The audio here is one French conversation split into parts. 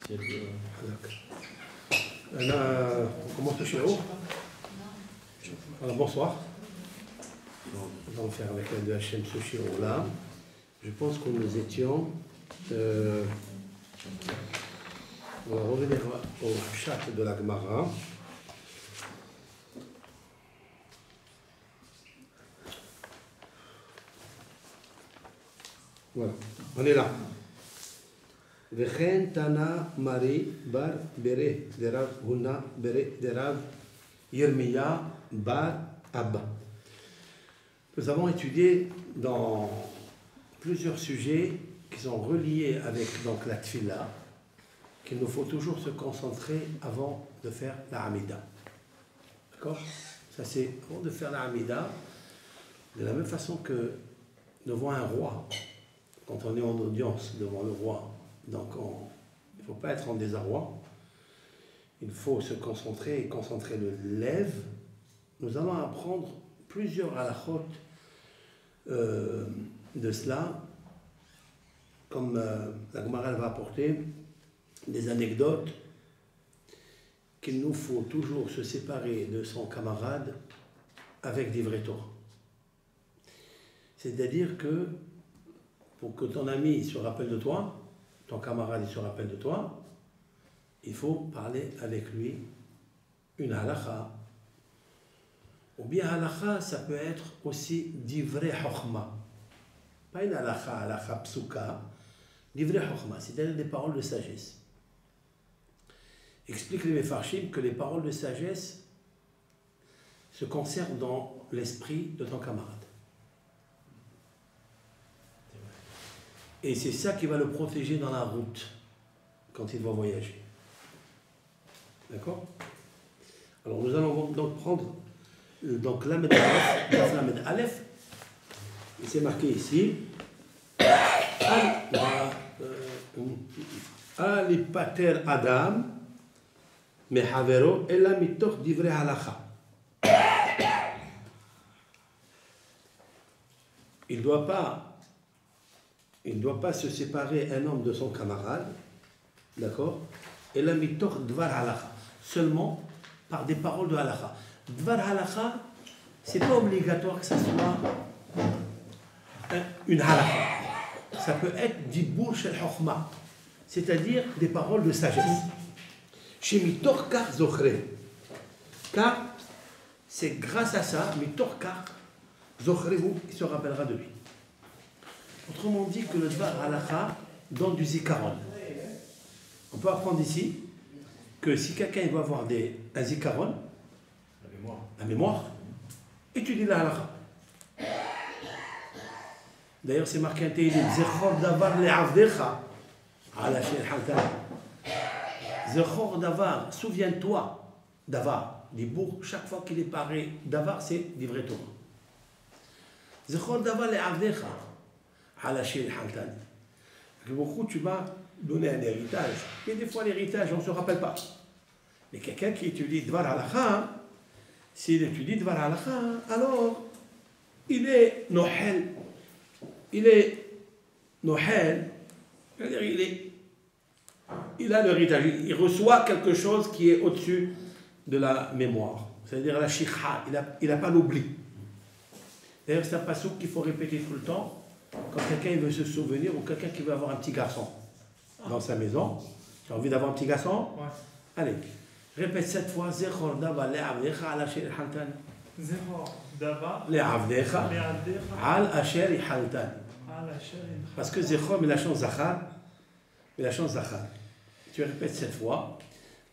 On commence le shiur. Alors bonsoir. On va faire avec l'aide de Hachem ce shiur-là. Je pense que nous étions. On va revenir au chat de la Gemara. Voilà, on est là. Vechen Tana Mari Bar Bere de Rav Huna Bere de Rav Yirmiya Bar Abba. Nous avons étudié dans plusieurs sujets qui sont reliés avec donc la tfila, qu'il nous faut toujours se concentrer avant de faire la Hamida. D'accord? Ça c'est avant de faire la Hamida, de la même façon que devant un roi. Quand on est en audience devant le roi, donc il ne faut pas être en désarroi, il faut se concentrer et concentrer le lève. Nous allons apprendre plusieurs halachot de cela, comme la Gemara va apporter des anecdotes qu'il nous faut toujours se séparer de son camarade avec des vrais Torah. C'est-à-dire que pour que ton ami se rappelle de toi, ton camarade se rappelle de toi, il faut parler avec lui une halakha. Ou bien halakha, ça peut être aussi divrei chokhma. Pas une halakha psuka, divrei chokhma, c'est-à-dire des paroles de sagesse. Explique les Mefarshim que les paroles de sagesse se conservent dans l'esprit de ton camarade. Et c'est ça qui va le protéger dans la route, quand il va voyager. D'accord? Alors nous allons donc prendre Lamed Aleph, Lamed Aleph, et c'est marqué ici, Ali Pater Adam, Mehavero, Ela Mitoch Divrei Halacha. Il ne doit pas se séparer un homme de son camarade, d'accord? Et la mitoch dvar halacha, seulement par des paroles de halacha. Dvar halacha, c'est pas obligatoire que ça soit une halacha. Ça peut être dibur shel chokhma, c'est-à-dire des paroles de sagesse. Chez mitoch kar zochre, car c'est grâce à ça, mitoch kar zochrehu, il se rappellera de lui. Autrement dit que le Dvar Halakha donne du zikaron. On peut apprendre ici que si quelqu'un va avoir un zikaron, la mémoire, étudie la halakha. D'ailleurs, c'est marqué un télim, Zechor davar le'avdecha ala shel haltan. Zechor davar, souviens-toi, davar, dibour, chaque fois qu'il est paré, davar, c'est livré Torah. Zechor davar le'avdecha. Beaucoup, tu vas donner un héritage. Et des fois, l'héritage, on ne se rappelle pas. Mais quelqu'un qui étudie Dvar Halakha, s'il étudie Dvar Halakha, alors il est Nohel. Il est Nohel. C'est-à-dire, il a l'héritage. Il reçoit quelque chose qui est au-dessus de la mémoire. C'est-à-dire la shikha. Il n'a pas l'oubli. D'ailleurs, c'est un passouk qu'il faut répéter tout le temps. Quand quelqu'un veut se souvenir ou quelqu'un qui veut avoir un petit garçon dans sa maison, tu as envie d'avoir un petit garçon? Ouais. Allez, répète 7 fois. Zechor dava le'avdecha al asher haltani. Zechor dava le'avdecha al asher haltani. Parce que Zechor, mais la chance Zachar, tu répètes 7 fois.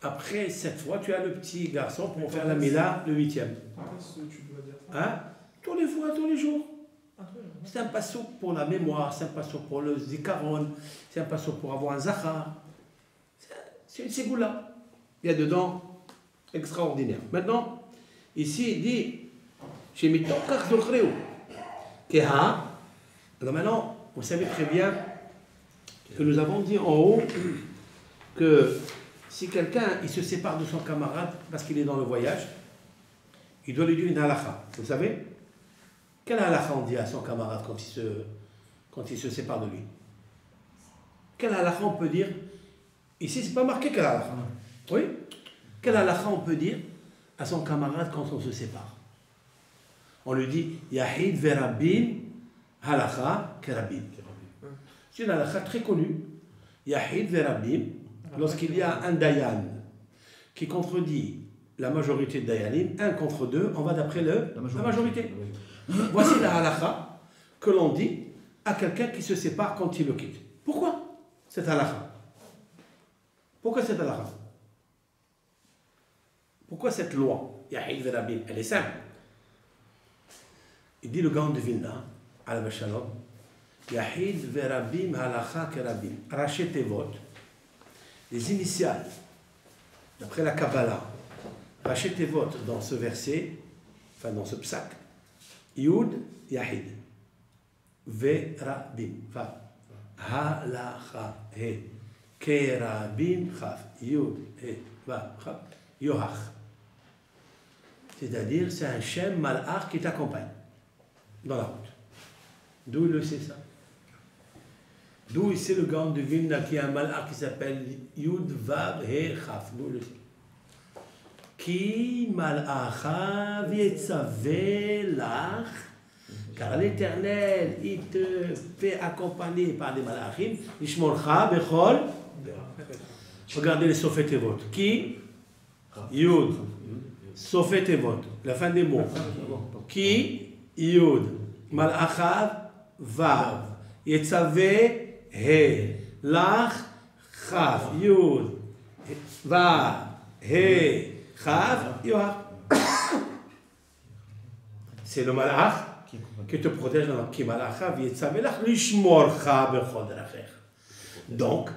Après 7 fois, tu as le petit garçon pour faire la Mila, le 8e. Qu'est-ce que tu dois dire? Hein? Tous les fois, tous les jours. C'est un passouk pour la mémoire, c'est un passouk pour le zikaron, c'est un passouk pour avoir un zachar. C'est une ségoula. Il y a dedans extraordinaire. Maintenant, ici, il dit chez Mitokach Zochreu. Keha. Alors maintenant, vous savez très bien que nous avons dit en haut que si quelqu'un il se sépare de son camarade parce qu'il est dans le voyage, il doit lui dire une halakha. Vous savez? Quelle halakha on dit à son camarade quand il se sépare de lui? Quelle halakha on peut dire? Ici, c'est pas marqué quelle halakha. Oui? Quelle halakha on peut dire à son camarade quand on se sépare? On lui dit Yahid verabim halakha kerabim. C'est une halakha très connue. Yahid verabim, lorsqu'il y a un dayan qui contredit la majorité de dayanim, 1 contre 2, on va d'après la majorité. Voici la halakha que l'on dit à quelqu'un qui se sépare quand il le quitte. Pourquoi cette halakha? Pourquoi cette halakha? Pourquoi cette loi? Yahid verabim, elle est simple. Il dit le Gaon de Vilna, al Shalom, Yahid verabim halakha kerabim. Rachet et vote. Les initiales, d'après la Kabbalah, Rachet et vote dans ce verset, enfin dans ce psak, Yud Yahid, verabim, enfin, halakha he, kerabim chaf, Yud he, va, chaf, yohach. C'est-à-dire, c'est un Shem Malach qui t'accompagne dans la route. D'où il le sait ça? D'où il sait le Gaon de Vilna qui a un Malach qui s'appelle Yud Vav He Chaf? D'où il le sait? Ki Malachav Yetzaveh Lach, car l'Éternel, il te fait accompagner par des Malachim, Ishmolcha Bechol. Regardez les Sofet Evot. Ki Yud Sofet Evot, la fin des mots. Ki Yud Malachav Vav Yetzaveh He Lach Chaf Yud Vav He Chaf Yoach. C'est le Malach qui te protège dans la Ki Malachav Yetzaveh Lach Lishmorcha Bechol Derachech. Donc,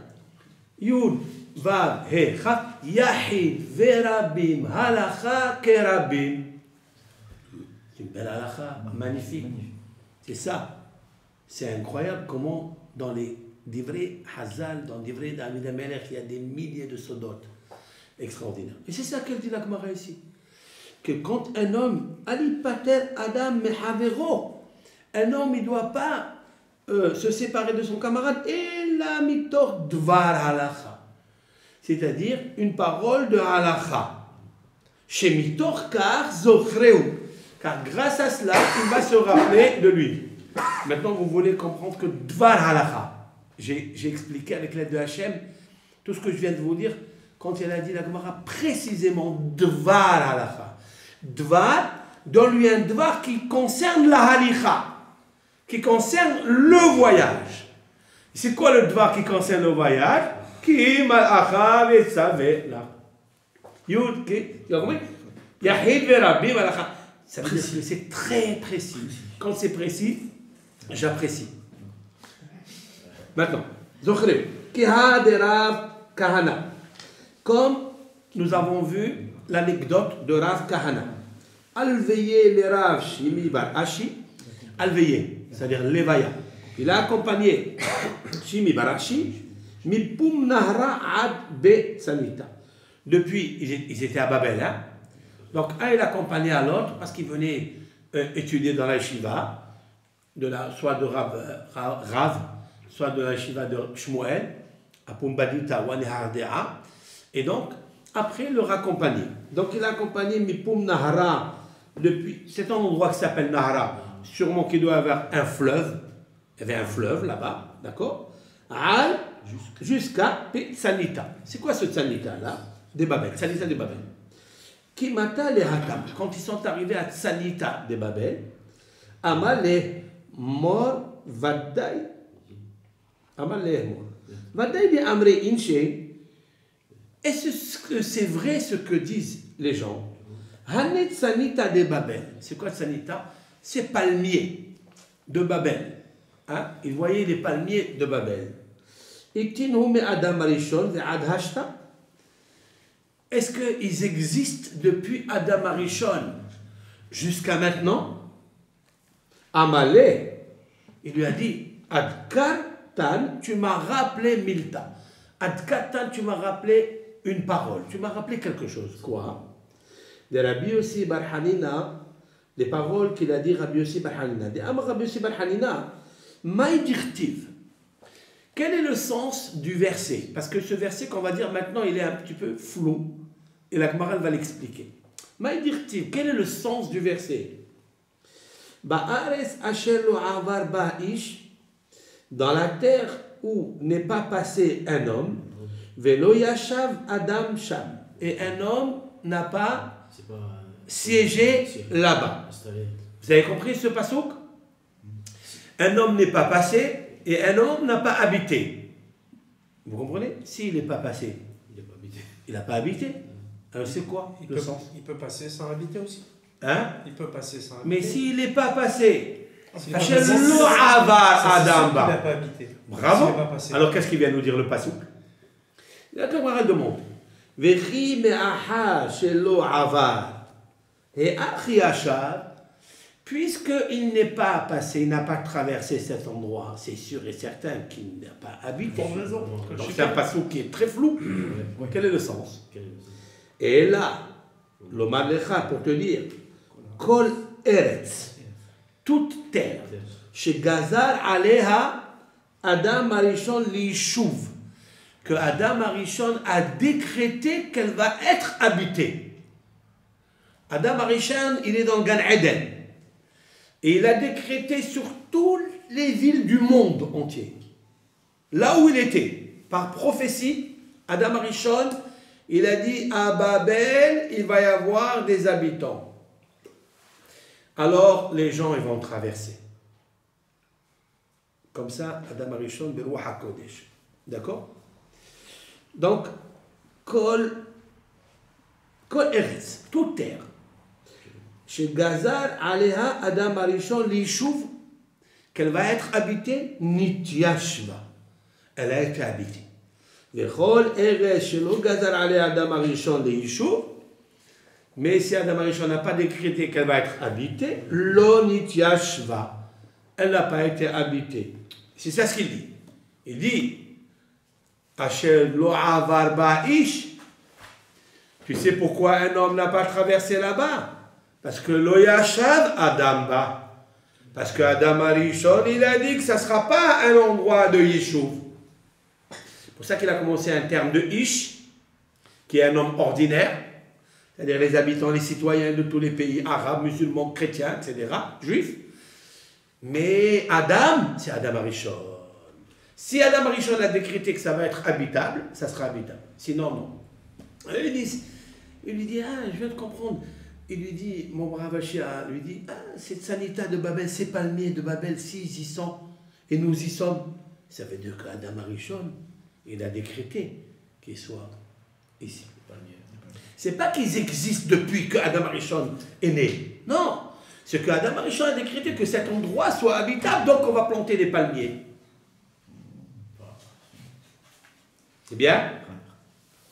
Yud Vav He Chaf Yahid Verabim Halakha Kerabim. C'est une belle halakha, magnifique. C'est ça. C'est incroyable comment dans les divrei Hazal, dans les divrei David Amelech, il y a des milliers de sodotes extraordinaires. Et c'est ça qu'elle dit la Gemara ici. Que quand un homme, Ali Pater Adam Mehavero, un homme il ne doit pas se séparer de son camarade, et la mitor dvar halakha. C'est-à-dire une parole de halakha. Chez mitor kar zochreu. Car grâce à cela, il va se rappeler de lui. Maintenant, vous voulez comprendre que Dvar Halakha, j'ai expliqué avec l'aide de Hachem tout ce que je viens de vous dire quand elle a dit la Gemara précisément Dvar Halakha. Dvar, donne-lui un Dvar qui concerne la Halicha, qui concerne le voyage. C'est quoi le Dvar qui concerne le voyage? Ki Malacha Vetzaveh la. Yud, Ki, tu as compris? Yahid Verabim Halakha. Ça veut dire que c'est très précis. Quand c'est précis, j'apprécie. Maintenant, Zochrev, Kiha de Rav Kahana. Comme nous avons vu l'anecdote de Rav Kahana. Alveillé le Rav Shimi Bar Ashi. Alveillé, c'est-à-dire Levaya. Il a accompagné Shimi Bar Ashi, Mipum Nahra Ad Be Sanita. Depuis, ils étaient à Babel, hein? Donc, un, il accompagnait à l'autre parce qu'il venait étudier dans la yeshiva, soit de Rav, soit de la yeshiva de Shmuel, à Pumbadita ou à Nehardea. Et donc, après, il le raccompagnait. Donc, il a accompagné Mipum Nahara depuis. C'est un endroit qui s'appelle Nahara, sûrement qu'il doit y avoir un fleuve. Il y avait un fleuve là-bas, d'accord? Jusqu'à Tsanita. C'est quoi ce Tsanita là? Des Babel, Tsanita de Babel. Kimata le Hakam, quand ils sont arrivés à Tsanita de Babel, Amale mor Vadaï, Amale mor Vadaï de Amre Inche. Est-ce que c'est vrai ce que disent les gens? Hanet Tsanita de Babel. C'est quoi Tsanita? C'est palmier de Babel. Hein? Ils voyaient les palmiers de Babel. Itinhum Adam Arishon ve Ad Hashta. Est-ce qu'ils existent depuis Adam Arishon jusqu'à maintenant? Amalé, il lui a dit, Adkatan, tu m'as rappelé Milta. Adkatan, tu m'as rappelé une parole. Tu m'as rappelé quelque chose. Quoi? De Rabbi Yossi Bar Hanina, les paroles qu'il a dit Rabbi Yossi Bar Hanina. De Amar Rabbi Yossi Bar Hanina, Maïdirtiv. Quel est le sens du verset? Parce que ce verset qu'on va dire maintenant, il est un petit peu flou. Et la Gemara va l'expliquer. Maïdirtiv, quel est le sens du verset? Ba'ares asher lo avar ba'ish, dans la terre où n'est pas passé un homme, velo yashav adam sham, et un homme n'a pas siégé là-bas. Vous avez compris ce passouk? Un homme n'est pas passé et un homme n'a pas habité. Vous comprenez? S'il n'est pas passé, il n'a pas habité. Alors c'est quoi le sens? Il peut passer sans habiter aussi. Hein? Il peut passer sans habiter. Mais s'il n'est pas passé, S'il Hachem n'est pas passé, lo avar c'est sûr qu'il Adam n'a ba. pas habité. Bravo. S'il n'est pas passé. Alors qu'est-ce qu'il vient nous dire le passouk? La Gemara demande. Vechi me'aha shelo avar et achi ashav. Puisqu'il n'est pas passé, il n'a pas traversé cet endroit, c'est sûr et certain qu'il n'a pas habité. Donc c'est un passouk qui est très flou. Quel est le sens? Et là, le Marlecha pour te dire, Kol Eretz, toute terre, chez Gazar Aleha, Adam Arishon Lishuv, que Adam Arishon a décrété qu'elle va être habitée. Adam Arishon, il est dans le Gan Eden. Et il a décrété sur toutes les villes du monde entier. Là où il était, par prophétie, Adam Arishon, il a dit à Babel, il va y avoir des habitants. Alors les gens ils vont traverser. Comme ça, Adam Arishon, Beruach HaKodesh. D'accord? Donc, Kol Eretz, toute terre. Chez Gazar, Aleha, Adam Arishon, Lishuv, qu'elle va être habitée, Nityashva. Elle a été habitée. Vechol Eretz, Shelo Gazar, Aleha, Adam Arishon, Lishuv. Mais si Adam Arishon n'a pas décrété qu'elle va être habitée, Lo Nityashva. Elle n'a pas été habitée. C'est ça ce qu'il dit. Il dit, Asher Lo Avar Ba'ish. Tu sais pourquoi un homme n'a pas traversé là-bas? Parce que Lo Yashav Adam Ba. Parce que Adam Arishon, il a dit que ça ne sera pas un endroit de Yishuv. C'est pour ça qu'il a commencé un terme de Ish, qui est un homme ordinaire, c'est-à-dire les habitants, les citoyens de tous les pays arabes, musulmans, chrétiens, etc., juifs. Mais Adam, c'est Adam Arishon. Si Adam Arishon a décrété que ça va être habitable, ça sera habitable. Sinon, non. Il lui dit, ah, je viens de comprendre. Il lui dit, mon brave Achia, lui dit, ah, cette sanita de Babel, ces palmiers de Babel, si ils y sont, et nous y sommes, ça veut dire qu'Adam Arishon, il a décrété qu'ils soient ici. C'est pas qu'ils existent depuis que Adam Arishon est né. Non, c'est que Adam Arishon a décrété que cet endroit soit habitable, donc on va planter des palmiers. C'est bien?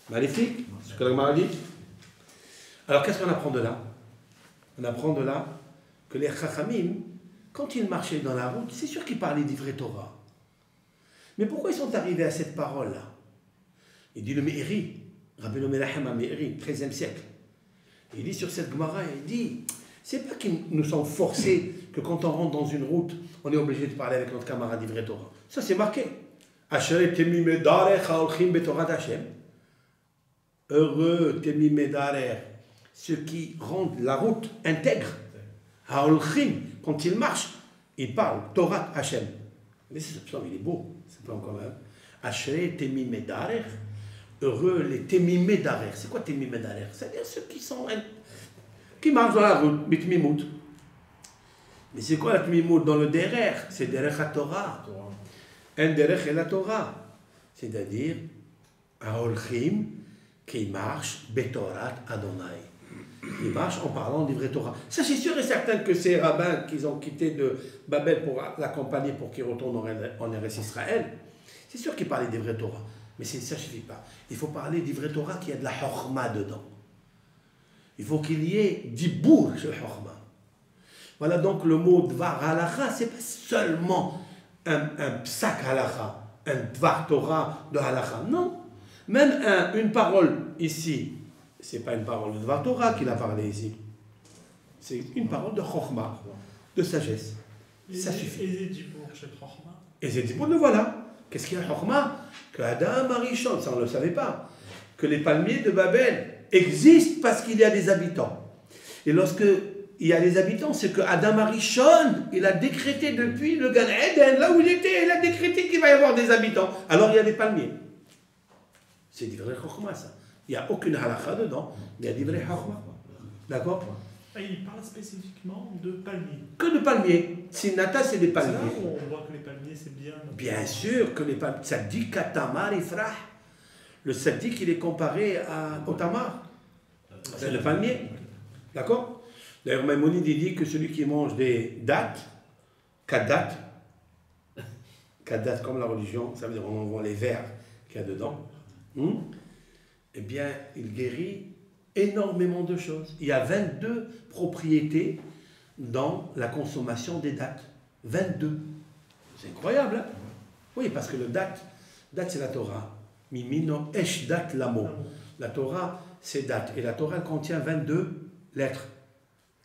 Magnifique, ce que la Gemara dit. Alors qu'est-ce qu'on apprend de là? On apprend de là que les Chachamim, quand ils marchaient dans la route, c'est sûr qu'ils parlaient d'Ivrei Torah. Mais pourquoi ils sont arrivés à cette parole-là? Il dit le Meiri, Rabbeinu Menachem HaMeiri, 13e siècle. Il dit sur cette Gemara, il dit, c'est pas qu'ils nous sont forcés que quand on rentre dans une route, on est obligé de parler avec notre camarade d'Ivrei Torah. Ça c'est marqué. Asher temimei darech haolchim betorat Hashem. Heureux temimei darech, ceux qui rendent la route intègre. Haolchim, quand ils marchent, ils parlent Torah Hashem. Mais ce psaume, il est beau, c'est pas quand même. Asher temimei darech. Heureux les temimei darech. C'est quoi temimei darech? C'est-à-dire ceux qui marchent dans la route, mitmimout. Mais c'est quoi la tmimout dans le derech? C'est derech à Torah. Un derech et la Torah. C'est-à-dire, Haolchim, qui marche Betorat Adonai. Qui marche en parlant d'Ivrei Torah. Ça, c'est sûr et certain que ces rabbins qu'ils ont quitté de Babel pour l'accompagner pour qu'il retourne en Eretz Israël, c'est sûr qu'ils parlaient d'Ivrei Torah. Mais ça ne suffit pas. Il faut parler d'Ivrei Torah qui a de la Chokhma dedans. Il faut qu'il y ait Dibour chez le Chokhma. Voilà donc le mot Dvar Halacha, ce n'est pas seulement un psak Halacha, un Dvar Torah de Halacha. Non. Même une parole ici, ce n'est pas une parole de Dvar Torah qu'il a parlé ici. C'est une parole de Chokhma, de sagesse. Ça suffit. Et Zedibour chez Chokhma. Et Zedibour, le voilà. Qu'est-ce qu'il y a Chokma? Que Adam Arishon, ça on ne le savait pas, que les palmiers de Babel existent parce qu'il y a des habitants. Et lorsque il y a des habitants, c'est que Adam Arishon, il a décrété depuis le Gan Eden, là où il était, il a décrété qu'il va y avoir des habitants. Alors il y a des palmiers. C'est des vrais Chokma, ça. Il n'y a aucune halakha dedans, mais il y a des vrais Chokma. D'accord? Et il parle spécifiquement de palmiers. Que de palmiers. Sinata, c'est des C'est palmiers. là où on voit que les palmiers, c'est bien. Bien sûr que les palmiers. Tzaddik Katamar Ifrah. Le tzaddik, il est comparé au tamar. C'est le palmier. D'accord? D'ailleurs, Maïmonide il dit que celui qui mange des dattes, kadat comme la religion, ça veut dire on voit les vers qu'il y a dedans, eh bien, il guérit énormément de choses. Il y a 22 propriétés dans la consommation des dattes. 22. C'est incroyable, hein? Oui, parce que le date c'est la Torah. Mimino esh dat lamo. La Torah, c'est date. Et la Torah contient 22 lettres.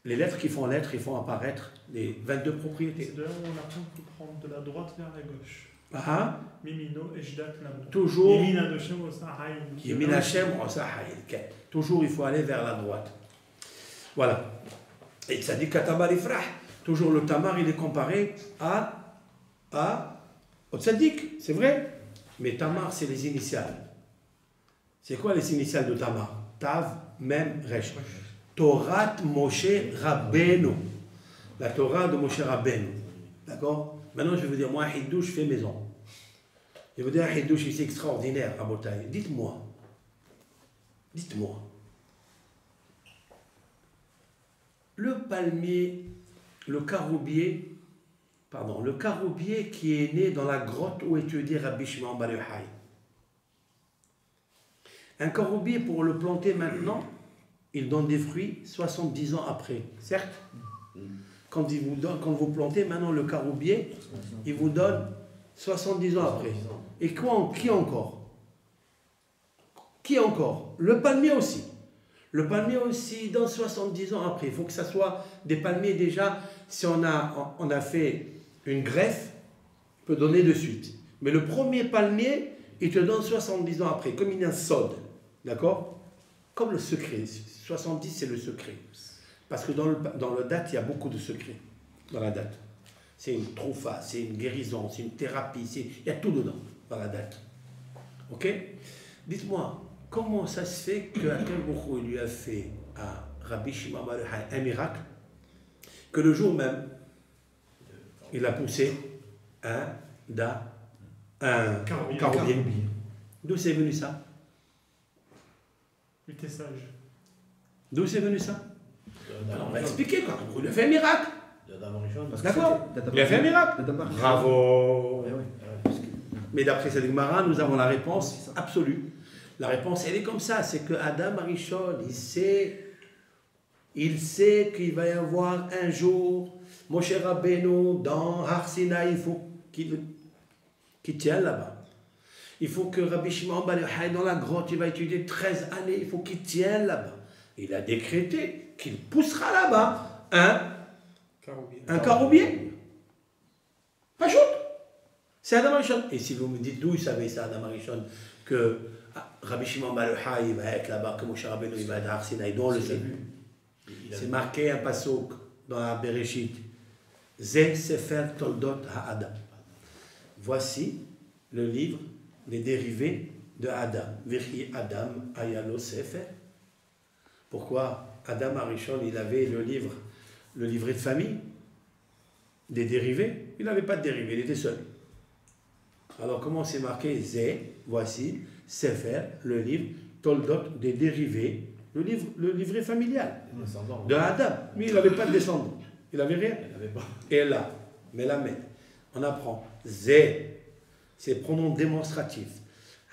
Les lettres qui font lettres, ils font apparaître les 22 propriétés. C'est de là où on apprend qu'il faut prendre de la droite vers la gauche. Ah, Mimino, Ejdat, Lamo. toujours. Yemin Hashem, Toujours, il faut aller vers la droite. Voilà. Et ça dit Katamar Ifrah. Toujours le tamar, il est comparé au tzaddik, c'est vrai. Mais tamar, c'est les initiales. C'est quoi les initiales de tamar? Tav, Mem, Resh. Torah Moshe Rabbeinu. La Torah de Moshe Rabbeinu. D'accord? Maintenant, je vais vous dire, moi, un hidouche, je fais maison. Je vais vous dire, un hidouche ici extraordinaire à Botaï. Dites-moi. Le palmier, le caroubier qui est né dans la grotte où étudiait Rabbi Shimon Bar Yochai. Un caroubier, pour le planter maintenant, il donne des fruits 70 ans après, certes. Quand vous plantez maintenant le caroubier, il vous donne 70 ans après. Et qui encore? Qui encore? Le palmier aussi. Le palmier aussi donne 70 ans après. Il faut que ça soit des palmiers déjà. Si on a fait une greffe, il peut donner de suite. Mais le premier palmier, il te donne 70 ans après, comme une sode. D'accord? Comme le secret. 70, c'est le secret. Parce que dans le date, il y a beaucoup de secrets. Dans la date. C'est une troufa, c'est une guérison, c'est une thérapie, il y a tout dedans, dans la date. Ok? Dites-moi, comment ça se fait qu'Akadosh Baruch Hu lui a fait à Rabbi Shimon Bar Yochai un miracle, que le jour même, il a poussé un caroubier. D'où c'est venu ça? Il était sage. D'où c'est venu ça? Alors on va expliquer quoi. Il a fait un miracle. D'accord? Il a fait un miracle. Bravo. Mais d'après cette Gemara, nous avons la réponse absolue. La réponse, elle est comme ça. C'est que Adam Arishon, il sait qu'il va y avoir un jour Moshe Rabbeinu dans Har Sinaï. Il faut qu'il tienne là-bas. Il faut que Rabbi Shimon Bar Yochai dans la grotte, il va étudier 13 années. Il faut qu'il tienne là-bas. Il a décrété qu'il poussera là-bas un caroubier. Pas chaud. C'est Adam Arishon. Et si vous me dites d'où il savait ça, Adam Arishon, que Rabbi Shimon Bar Yochai va être là-bas, que Moshe Rabbeinu il va être à Har Sinaï, dont on le sait. C'est marqué un pasuk dans la Bereshit. Ze Sefer Toldot HaAdam. Voici le livre, les dérivés de Adam. Virhi Adam Ayalo Sefer. Pourquoi Adam Arishon, il avait le livret de famille, des dérivés? Il n'avait pas de dérivés, il était seul. Alors comment c'est marqué Zé, voici, Sefer, le livre, Toldot, des dérivés, le livret familial de Adam. Mais il n'avait pas de descendants, il n'avait rien. Et là, mais la main, on apprend Zé, c'est pronom démonstratif.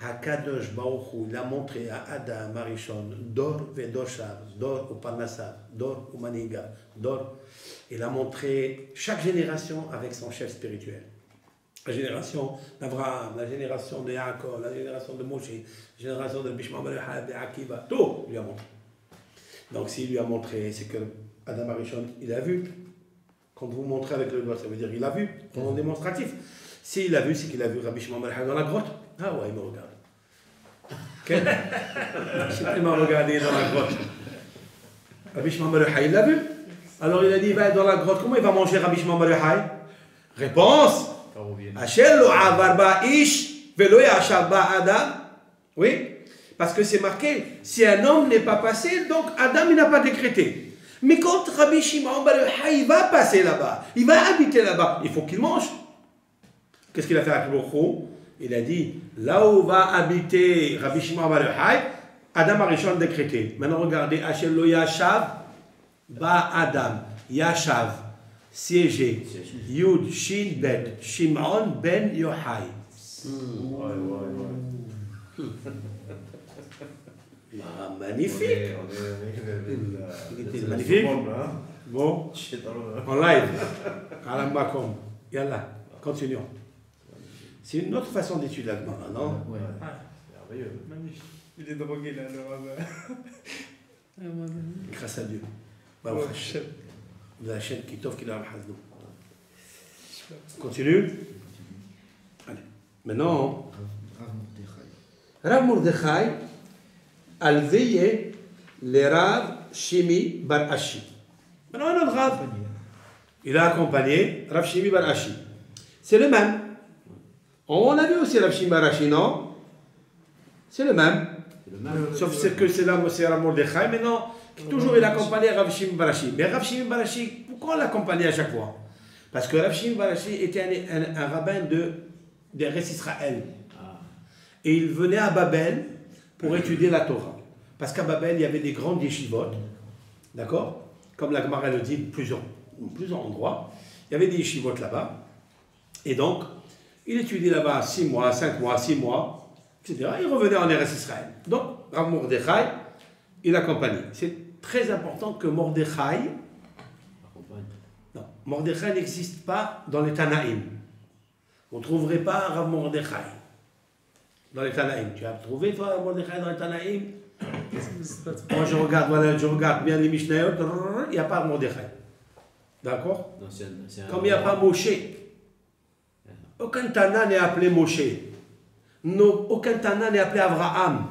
Hakadosh Baruch Hu, il a montré à Adam Arishon, Dor Vedoshav, Dor ou Parnasav, Dor ou Maniga, Dor. Il a montré chaque génération avec son chef spirituel. La génération d'Abraham, la génération de Yaakov, la génération de Moshe, la génération de Bishma Bar Yochai, de Akiva, tout lui a montré. Donc s'il lui a montré, c'est que Adam Arishon, il a vu. Quand vous montrez avec le doigt, ça veut dire il a vu, pronom démonstratif. S'il a vu, c'est qu'il a vu Rabbi Shimon Bar Yochai dans la grotte. Ah ouais, il me regarde. Il m'a regardé dans la grotte. Rabbi Shimon Bar Yochai, il l'a vu. Alors il a dit, il va être dans la grotte. Comment il va manger Rabbi Shimon Bar Yochai? Réponse. Adam. Oui, parce que c'est marqué, si un homme n'est pas passé, donc Adam il n'a pas décrété. Mais quand Rabbi Shimon Bar Yochai va passer là-bas, il va habiter là-bas, il faut qu'il mange. Qu'est-ce qu'il a fait avec le Khou? Il a dit, là où va habiter Rabbi Shimon Bar Yochai, Adam Arishon décrété. Maintenant regardez, Hachel lo Yashav, Ba Adam, Yashav, siégé, Yud, Shin, Bet, Shimon ben Yochai. Ah, magnifique. Magnifique. Bon, en live. Alam Bakom. Yallah, continuons. C'est une autre façon d'étudier l'allemand, non? Ouais. Merveilleux. Magnifique. Il est drogué là, le rabbin. Grâce à Dieu. Bah, la chaîne qui t'offre qu'il a un hasnou. Continue. Allez. Maintenant, Rav Mordechai a veillé les Rav Shimi Bar Ashi. Maintenant, un autre Rav. Il a accompagné Rav Shimi Bar Ashi. C'est le même. On a vu aussi Rav Shimi Bar Ashi, non? C'est le même. Sauf que c'est là, c'est Rav Mordechai. Maintenant, toujours il accompagnait Rav Shimi Bar Ashi. Mais Rav Shimi Bar Ashi, pourquoi on l'accompagnait à chaque fois? Parce que Rav Shimi Bar Ashi était un rabbin d'Eretz Israël. Et il venait à Babel pour étudier la Torah. Parce qu'à Babel, il y avait des grandes yeshivot. D'accord? Comme la Gemara le dit, plusieurs endroits. Il y avait des yeshivot là-bas. Et donc, il étudiait là-bas 6 mois, 5 mois, 6 mois, etc. Il revenait en Eretz Israël. Donc, Rav Mordechai, il accompagnait. C'est très important que Mordechai... Non, Mordechai n'existe pas dans les Tanaïm. Vous ne trouverez pas Rav Mordechai dans les Tanaïm. Tu as trouvé, toi, Rav Mordechai dans les Tanaïm? Moi, je regarde bien les Mishnayot, il n'y a pas Mordechai. D'accord? Comme il n'y a pas Moshe. Aucun Tana n'est appelé Moshe. Aucun Tana n'est appelé Abraham.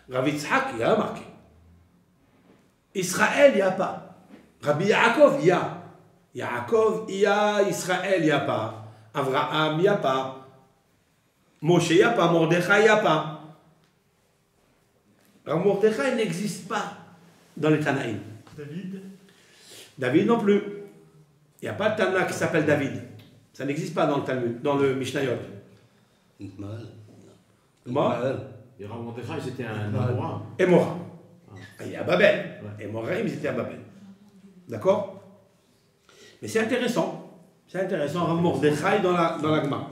Rav Yitzhak, il y a marqué. Israël, il n'y a pas. Rabbi Yaakov, il y a. Yaakov, il y a. Israël, il n'y a pas. Abraham, il n'y a pas. Moshe, il n'y a pas. Mordechai, il n'y a pas. Alors, Mordechai n'existe pas dans les Tanaïm. David non plus. Il n'y a pas de Tana qui s'appelle David. Ça n'existe pas dans le Talmud, dans le Mishnayot. Moi. Et Rav Mordechai, c'était un Amora. Emora. Il est à Babel. Emora, ils étaient à Babel. D'accord? Mais c'est intéressant. C'est intéressant, Rav Mordechai dans la Gemara.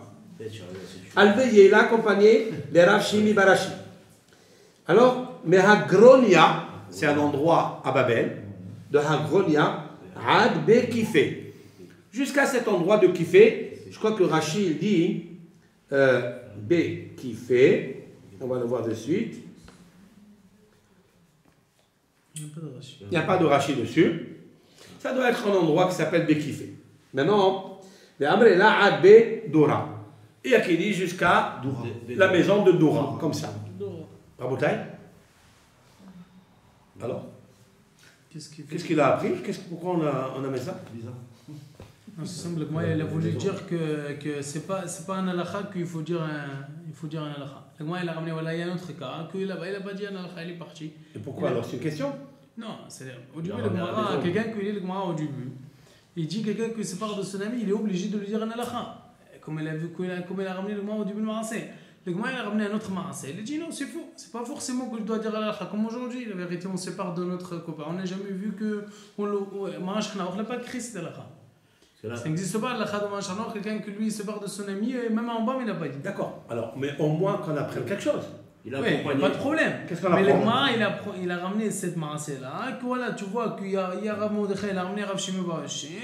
Al-Veillé, il a accompagné les Rav Shimi Bar Ashi. Alors, mais Hagronia, c'est un endroit à Babel, de Hagronia, Ad Be Kifé. Jusqu'à cet endroit de Kifé, je crois que Rashi il dit Be Kifé. On va le voir de suite. Il n'y a pas de Rashi dessus. Ça doit être un endroit qui s'appelle Be Kifé. Maintenant, le Amre là Ad Be Dora. Et il y a qui dit jusqu'à la maison de Dora, comme ça. Rabotai? Alors? Qu'est-ce qu'il a appris? Pourquoi on a mis ça? Non, c'est simple. Moi, il a voulu dire que c'est pas un halakha qu'il faut dire un halakha. Moi, il a ramené, voilà, il y a un autre cas, qu'il n'a pas dit un halakha, il est parti. Et pourquoi alors? C'est une question? Non, c'est au début, quelqu'un qui lit le Gemara au début, il dit quelqu'un qui se parle de son ami, il est obligé de lui dire un halakha. Comme il a ramené le Gemara au début de Marasé. Le Gemara, il a ramené un autre Marasé. Il a dit non, c'est faux. C'est pas forcément que je dois dire halakha. Comme aujourd'hui, la vérité, on se sépare de notre copain. On n'a jamais vu que. On n'a pas écrit cette halakha. Ça n'existe pas, halakha de Marashkna, quelqu'un qui lui se parle de son ami, et même en bas, il n'a pas dit. D'accord. Alors, mais au moins qu'on apprenne quelque chose. Il a pas de problème. Qu'est-ce qu'on apprend? Mais le Gemara, il a ramené cette Marasé-là. Voilà, tu vois qu'il y a Rav Mordechai, il a ramené Rav Shimi Bar Ashi.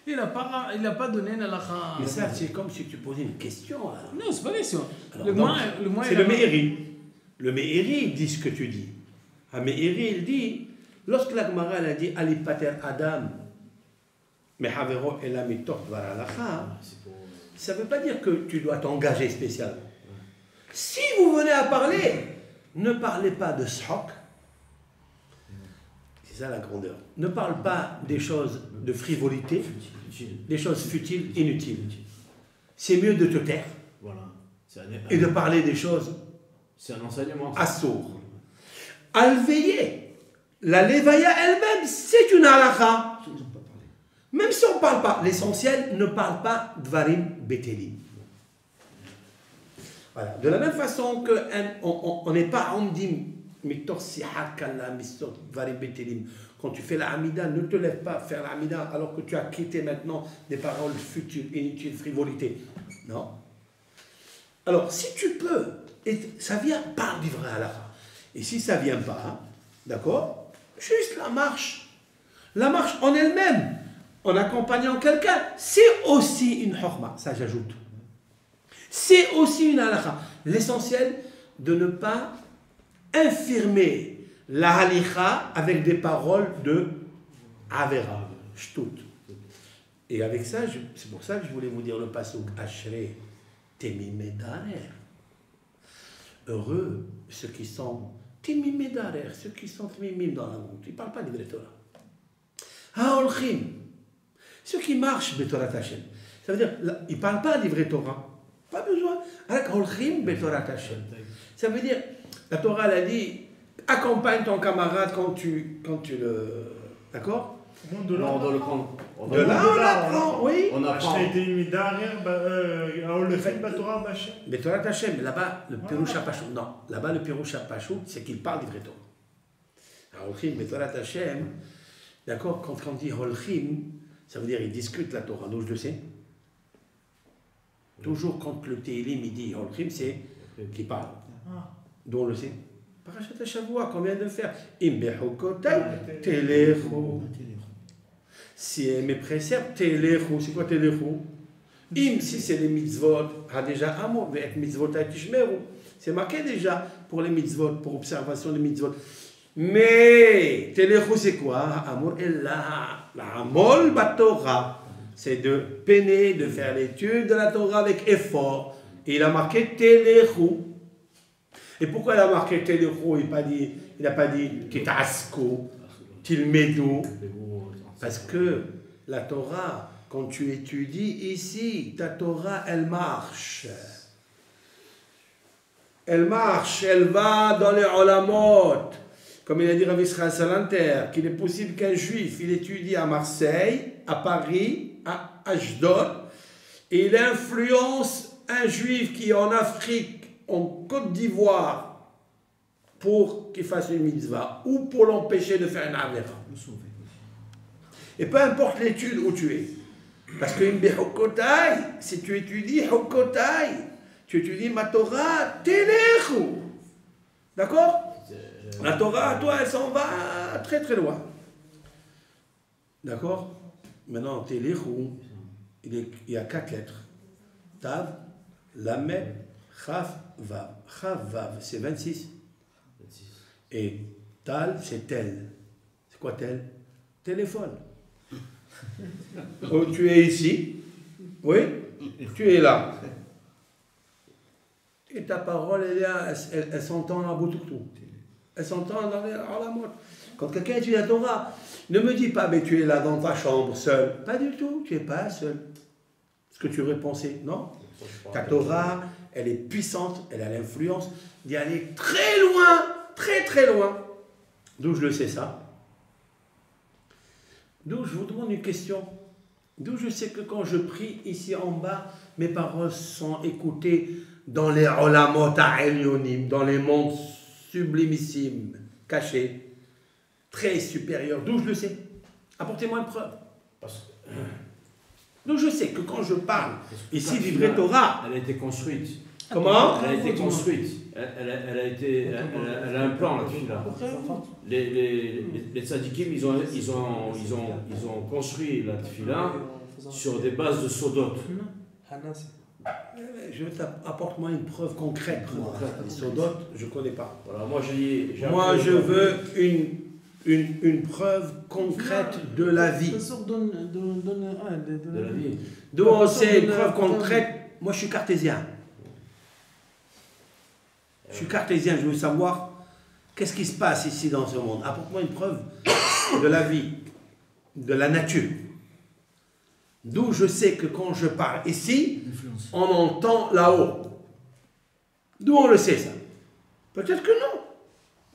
Il n'a pas donné un halakha. Mais ça, c'est comme si tu posais une question. Là. Non, c'est pas une question. C'est le Meiri. Le Meiri dit ce que tu dis. Le Meiri, il dit, lorsque la Gemara a dit Ali Pater Adam, mais Havero Ela Mitor Dvar Halakha, ça ne veut pas dire que tu dois t'engager spécialement. Si vous venez à parler, ne parlez pas de shok. C'est ça la grandeur. Ne parle pas des choses de frivolité, des choses futiles, inutiles. C'est mieux de te taire et de parler des choses c'est un enseignement à sourd. Al-veillé, la levaya elle-même, c'est une halakha. Même si on ne parle pas, l'essentiel ne parle pas dvarim betelim. Voilà. De la même façon qu'on n'est pas amdim mitor sihat kalla mitor dvarim betelim. Quand tu fais la hamida, ne te lève pas faire la hamida alors que tu as quitté maintenant des paroles futiles, inutiles, frivolité. Non. Alors, si tu peux, et ça vient par du vrai halakha. Et si ça ne vient pas, d'accord, juste la marche. La marche en elle-même, en accompagnant quelqu'un, c'est aussi une hurma. Ça, j'ajoute. C'est aussi une halakha. L'essentiel de ne pas infirmer la halakha avec des paroles de avera, shtout. Et avec ça, c'est pour ça que je voulais vous dire le passouk Ashrei Temimei-darer. Heureux ceux qui sont Temimei-darer, ceux qui sont Temimim dans la route. Ils ne parlent pas de vrai Torah. Haolchim, ceux qui marchent Betorat Hashem. Ça veut dire, ils ne parlent pas de vrai Torah. Pas besoin. Haolchim Betorat Hashem. Ça veut dire, la Torah elle a dit, accompagne ton camarade quand tu le... D'accord? De là, on doit le prendre. De là, on l'apprend, oui. On apprend. Betorat Hashem, là-bas, le Pirouch HaPashut. Non, là-bas, le Pirouch HaPashut, c'est qu'il parle du vrai Torah. Holchim, Betorat Hashem, d'accord, quand on dit Holchim, ça veut dire ils discutent la Torah. Nous, je le sais. Toujours quand le Tehillim, il dit Holchim, c'est qu'il parle. D'où on le sait. Parashat HaShavua, qu'on vient de faire. Im bechukotai telechu. Si mes préceptes, telechu, c'est quoi telechu? Im, si c'est les mitzvot, a déjà amour, mais être mitzvot à tishmeru. C'est marqué déjà pour les mitzvot, pour observation des mitzvot. Mais, telechu, c'est quoi? Amour ella, la amol batorah. C'est de peiner, de faire l'étude de la Torah avec effort. Et il a marqué telechu. Et pourquoi il a marqué telechu? Il n'a pas dit titasku, tilmedu. Parce que la Torah, quand tu étudies ici, ta Torah, elle marche. Elle marche, elle va dans les olamot. Comme il a dit Rav Israël Salanter, qu'il est possible qu'un juif, il étudie à Marseille, à Paris, à Ashdod, et il influence un juif qui est en Afrique, en Côte d'Ivoire, pour qu'il fasse une mitzvah, ou pour l'empêcher de faire une avera. Et peu importe l'étude où tu es. Parce que si tu étudies Hokotai, tu étudies ma Torah, Telechu. D'accord? La Torah, toi, elle s'en va très très loin. D'accord? Maintenant, Telechu, il y a 4 lettres. Tav, Lamed, Chaf, Vav. Chaf, Vav, c'est 26. Et Tal, c'est tel. C'est quoi tel? Téléphone. Oh, tu es ici, oui, tu es là. Et ta parole, elle s'entend à Boutouktou. Elle s'entend dans la mode. Quand quelqu'un étudie la Torah, ne me dis pas, mais tu es là dans ta chambre seul. Pas du tout, tu n'es pas seul. Ce que tu aurais pensé, non? Ta Torah, elle est puissante, elle a l'influence d'y aller très loin, très très loin. D'où je le sais ça? D'où je vous demande une question. D'où je sais que quand je prie ici en bas, mes paroles sont écoutées dans les olamot ha'elyonim, dans les mondes sublimissimes, cachés, très supérieurs. D'où je le sais? Apportez-moi une preuve. D'où je sais que quand je parle ici du vrai Torah, elle a été construite. Comment? Elle a été construite. Elle a un plan là-dessus. Les tzadikim, ils ont construit la tefila sur des bases de sodot. Apporte-moi une preuve concrète. Les sodot, je ne connais pas. Voilà, moi, je veux une une preuve concrète de la vie. De la vie. D'où on sait une preuve concrète. Moi, je suis cartésien. Je suis cartésien, je veux savoir qu'est-ce qui se passe ici dans ce monde. Apporte-moi une preuve de la vie, de la nature. D'où je sais que quand je parle ici, on entend là-haut. D'où on le sait ça? Peut-être que non.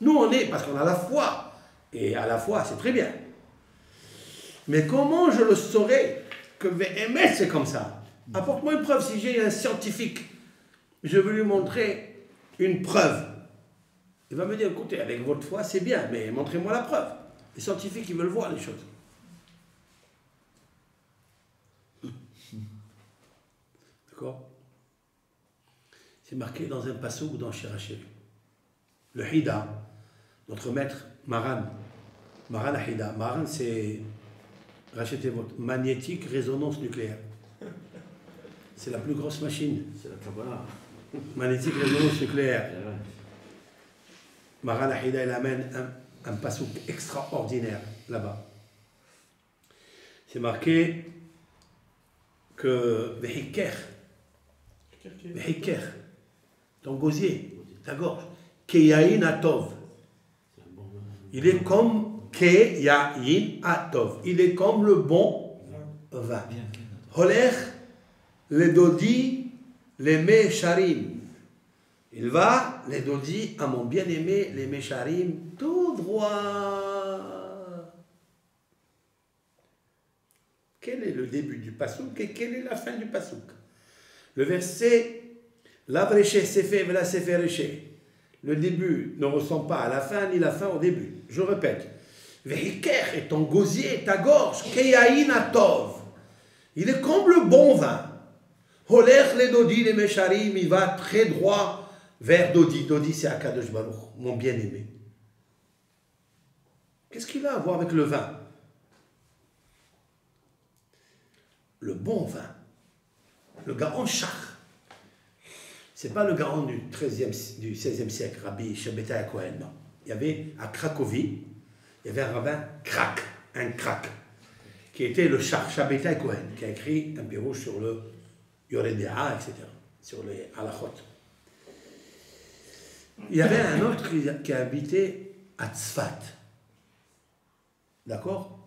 Nous, on est, parce qu'on a la foi. Et à la fois, c'est très bien. Mais comment je le saurais que VMS c'est comme ça? Apporte-moi une preuve. Si j'ai un scientifique, je veux lui montrer une preuve. Il va me dire, écoutez, avec votre foi, c'est bien, mais montrez-moi la preuve. Les scientifiques, ils veulent voir les choses. D'accord? C'est marqué dans un passouk ou dans Shirachir. Le Hida, notre maître Maran Hida. Maran, c'est, rachetez votre, magnétique résonance nucléaire. C'est la plus grosse machine. C'est la Kabbalah. Magnétique résonance nucléaire. Maran Hida, il amène un passouk extraordinaire là-bas. C'est marqué que Vehiker, ton gosier, ta gorge, Keyaïn Atov. Il est comme Keyaïn Atov. Il est comme le bon vin. Holer, les dodi, les mesharim. Il va, les dodi, à mon bien-aimé, les mesharim, tout droit. Quel est le début du pasouk et quelle est la fin du pasouk? Le verset, la breché s'est fait, la s'est fait réché. Le début ne ressemble pas à la fin, ni la fin au début. Je répète. Vehiker est ton gosier, ta gorge. Keyaïn Atov. Il est comme le bon vin. Holer les dodi, les mesharim, il va très droit vers Dodi. Dodi, c'est Akadosh Baruch, mon bien-aimé. Qu'est-ce qu'il a à voir avec le vin? Le bon vin. Le Gaon Shach. C'est pas le Gaon du 16e siècle, Rabbi Shabbatai Cohen, non. Il y avait à Cracovie, il y avait un rabbin Krak, qui était le Shach Shabbatai Cohen, qui a écrit un pirouge sur le Yoredea, etc., sur les halachot. Il y avait un autre qui a habité à Tzfat. D'accord?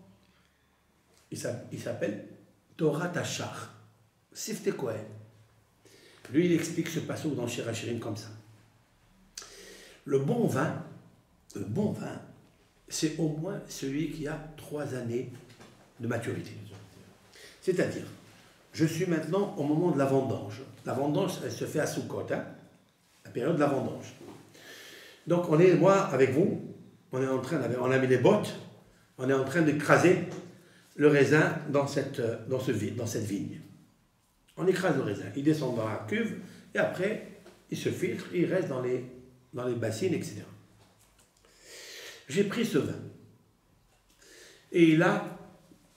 Il s'appelle Torah Tachar, Sifte Cohen. Lui, il explique ce passage dans Shirachirim comme ça. Le bon vin, c'est au moins celui qui a 3 années de maturité. C'est-à-dire, je suis maintenant au moment de la vendange. La vendange, elle se fait à Sukkot, hein, la période de la vendange. Donc, on est, moi, avec vous, on a mis les bottes, on est en train d'écraser le raisin dans cette vigne. On écrase le raisin, il descend dans la cuve, et après, il se filtre, il reste dans les bassines, etc. J'ai pris ce vin, et il a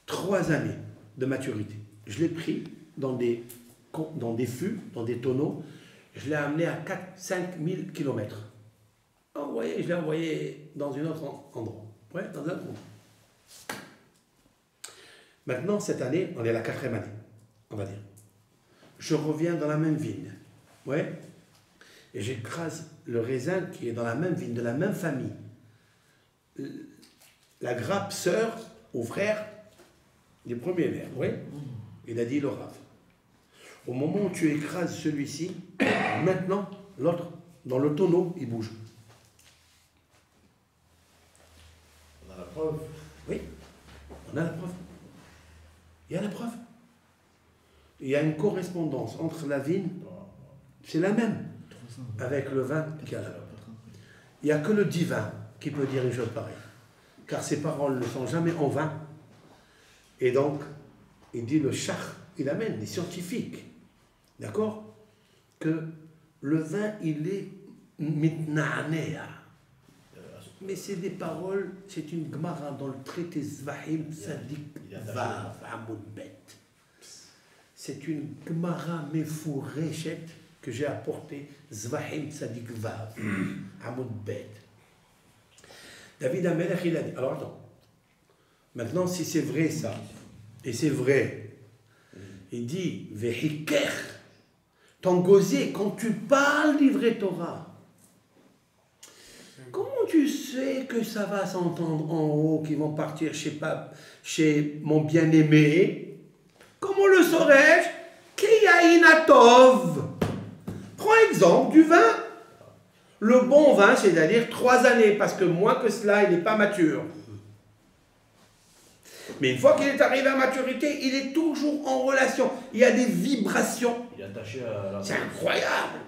3 années de maturité. Je l'ai pris dans des fûts, dans des tonneaux, je l'ai amené à 4-5 000 km. Je l'ai envoyé dans un autre endroit. Ouais, dans un autre endroit. Maintenant, cette année, on est à la 4e année, on va dire. Je reviens dans la même vigne. Ouais. Et j'écrase le raisin qui est dans la même vigne, de la même famille. La grappe sœur ou frère du premier mère. Oui. Il a dit le Rav. Au moment où tu écrases celui-ci, maintenant, l'autre, dans le tonneau, il bouge. On a la preuve. Oui. On a la preuve. Il y a la preuve. Il y a une correspondance entre la vigne, c'est la même, avec le vin qu'il y a là. Il n'y a que le divin qui peut dire une chose pareille. Car ses paroles ne sont jamais en vain. Et donc, il dit le Shach, il amène des scientifiques, d'accord, que le vin, il est mitna'anea. Mais c'est des paroles, c'est une Gemara dans le traité Zvahim Tzadik Vav Amud Bet. C'est une Gemara Mefourchet que j'ai apportée Zvahim Tzadik Vav Amud Bet. David Amelech, il a dit. Alors attends. Maintenant, si c'est vrai ça, et c'est vrai, il dit Vehiker, ton gosier, quand tu parles du vrai Torah, comment tu sais que ça va s'entendre en haut, qu'ils vont partir chez mon bien-aimé? Comment le saurais-je? Kiyainatov. Prends exemple du vin. Le bon vin, c'est-à-dire 3 années, parce que moins que cela, il n'est pas mature. Mais une fois qu'il est arrivé à maturité, il est toujours en relation. Il y a des vibrations. Il est attaché à la... C'est incroyable.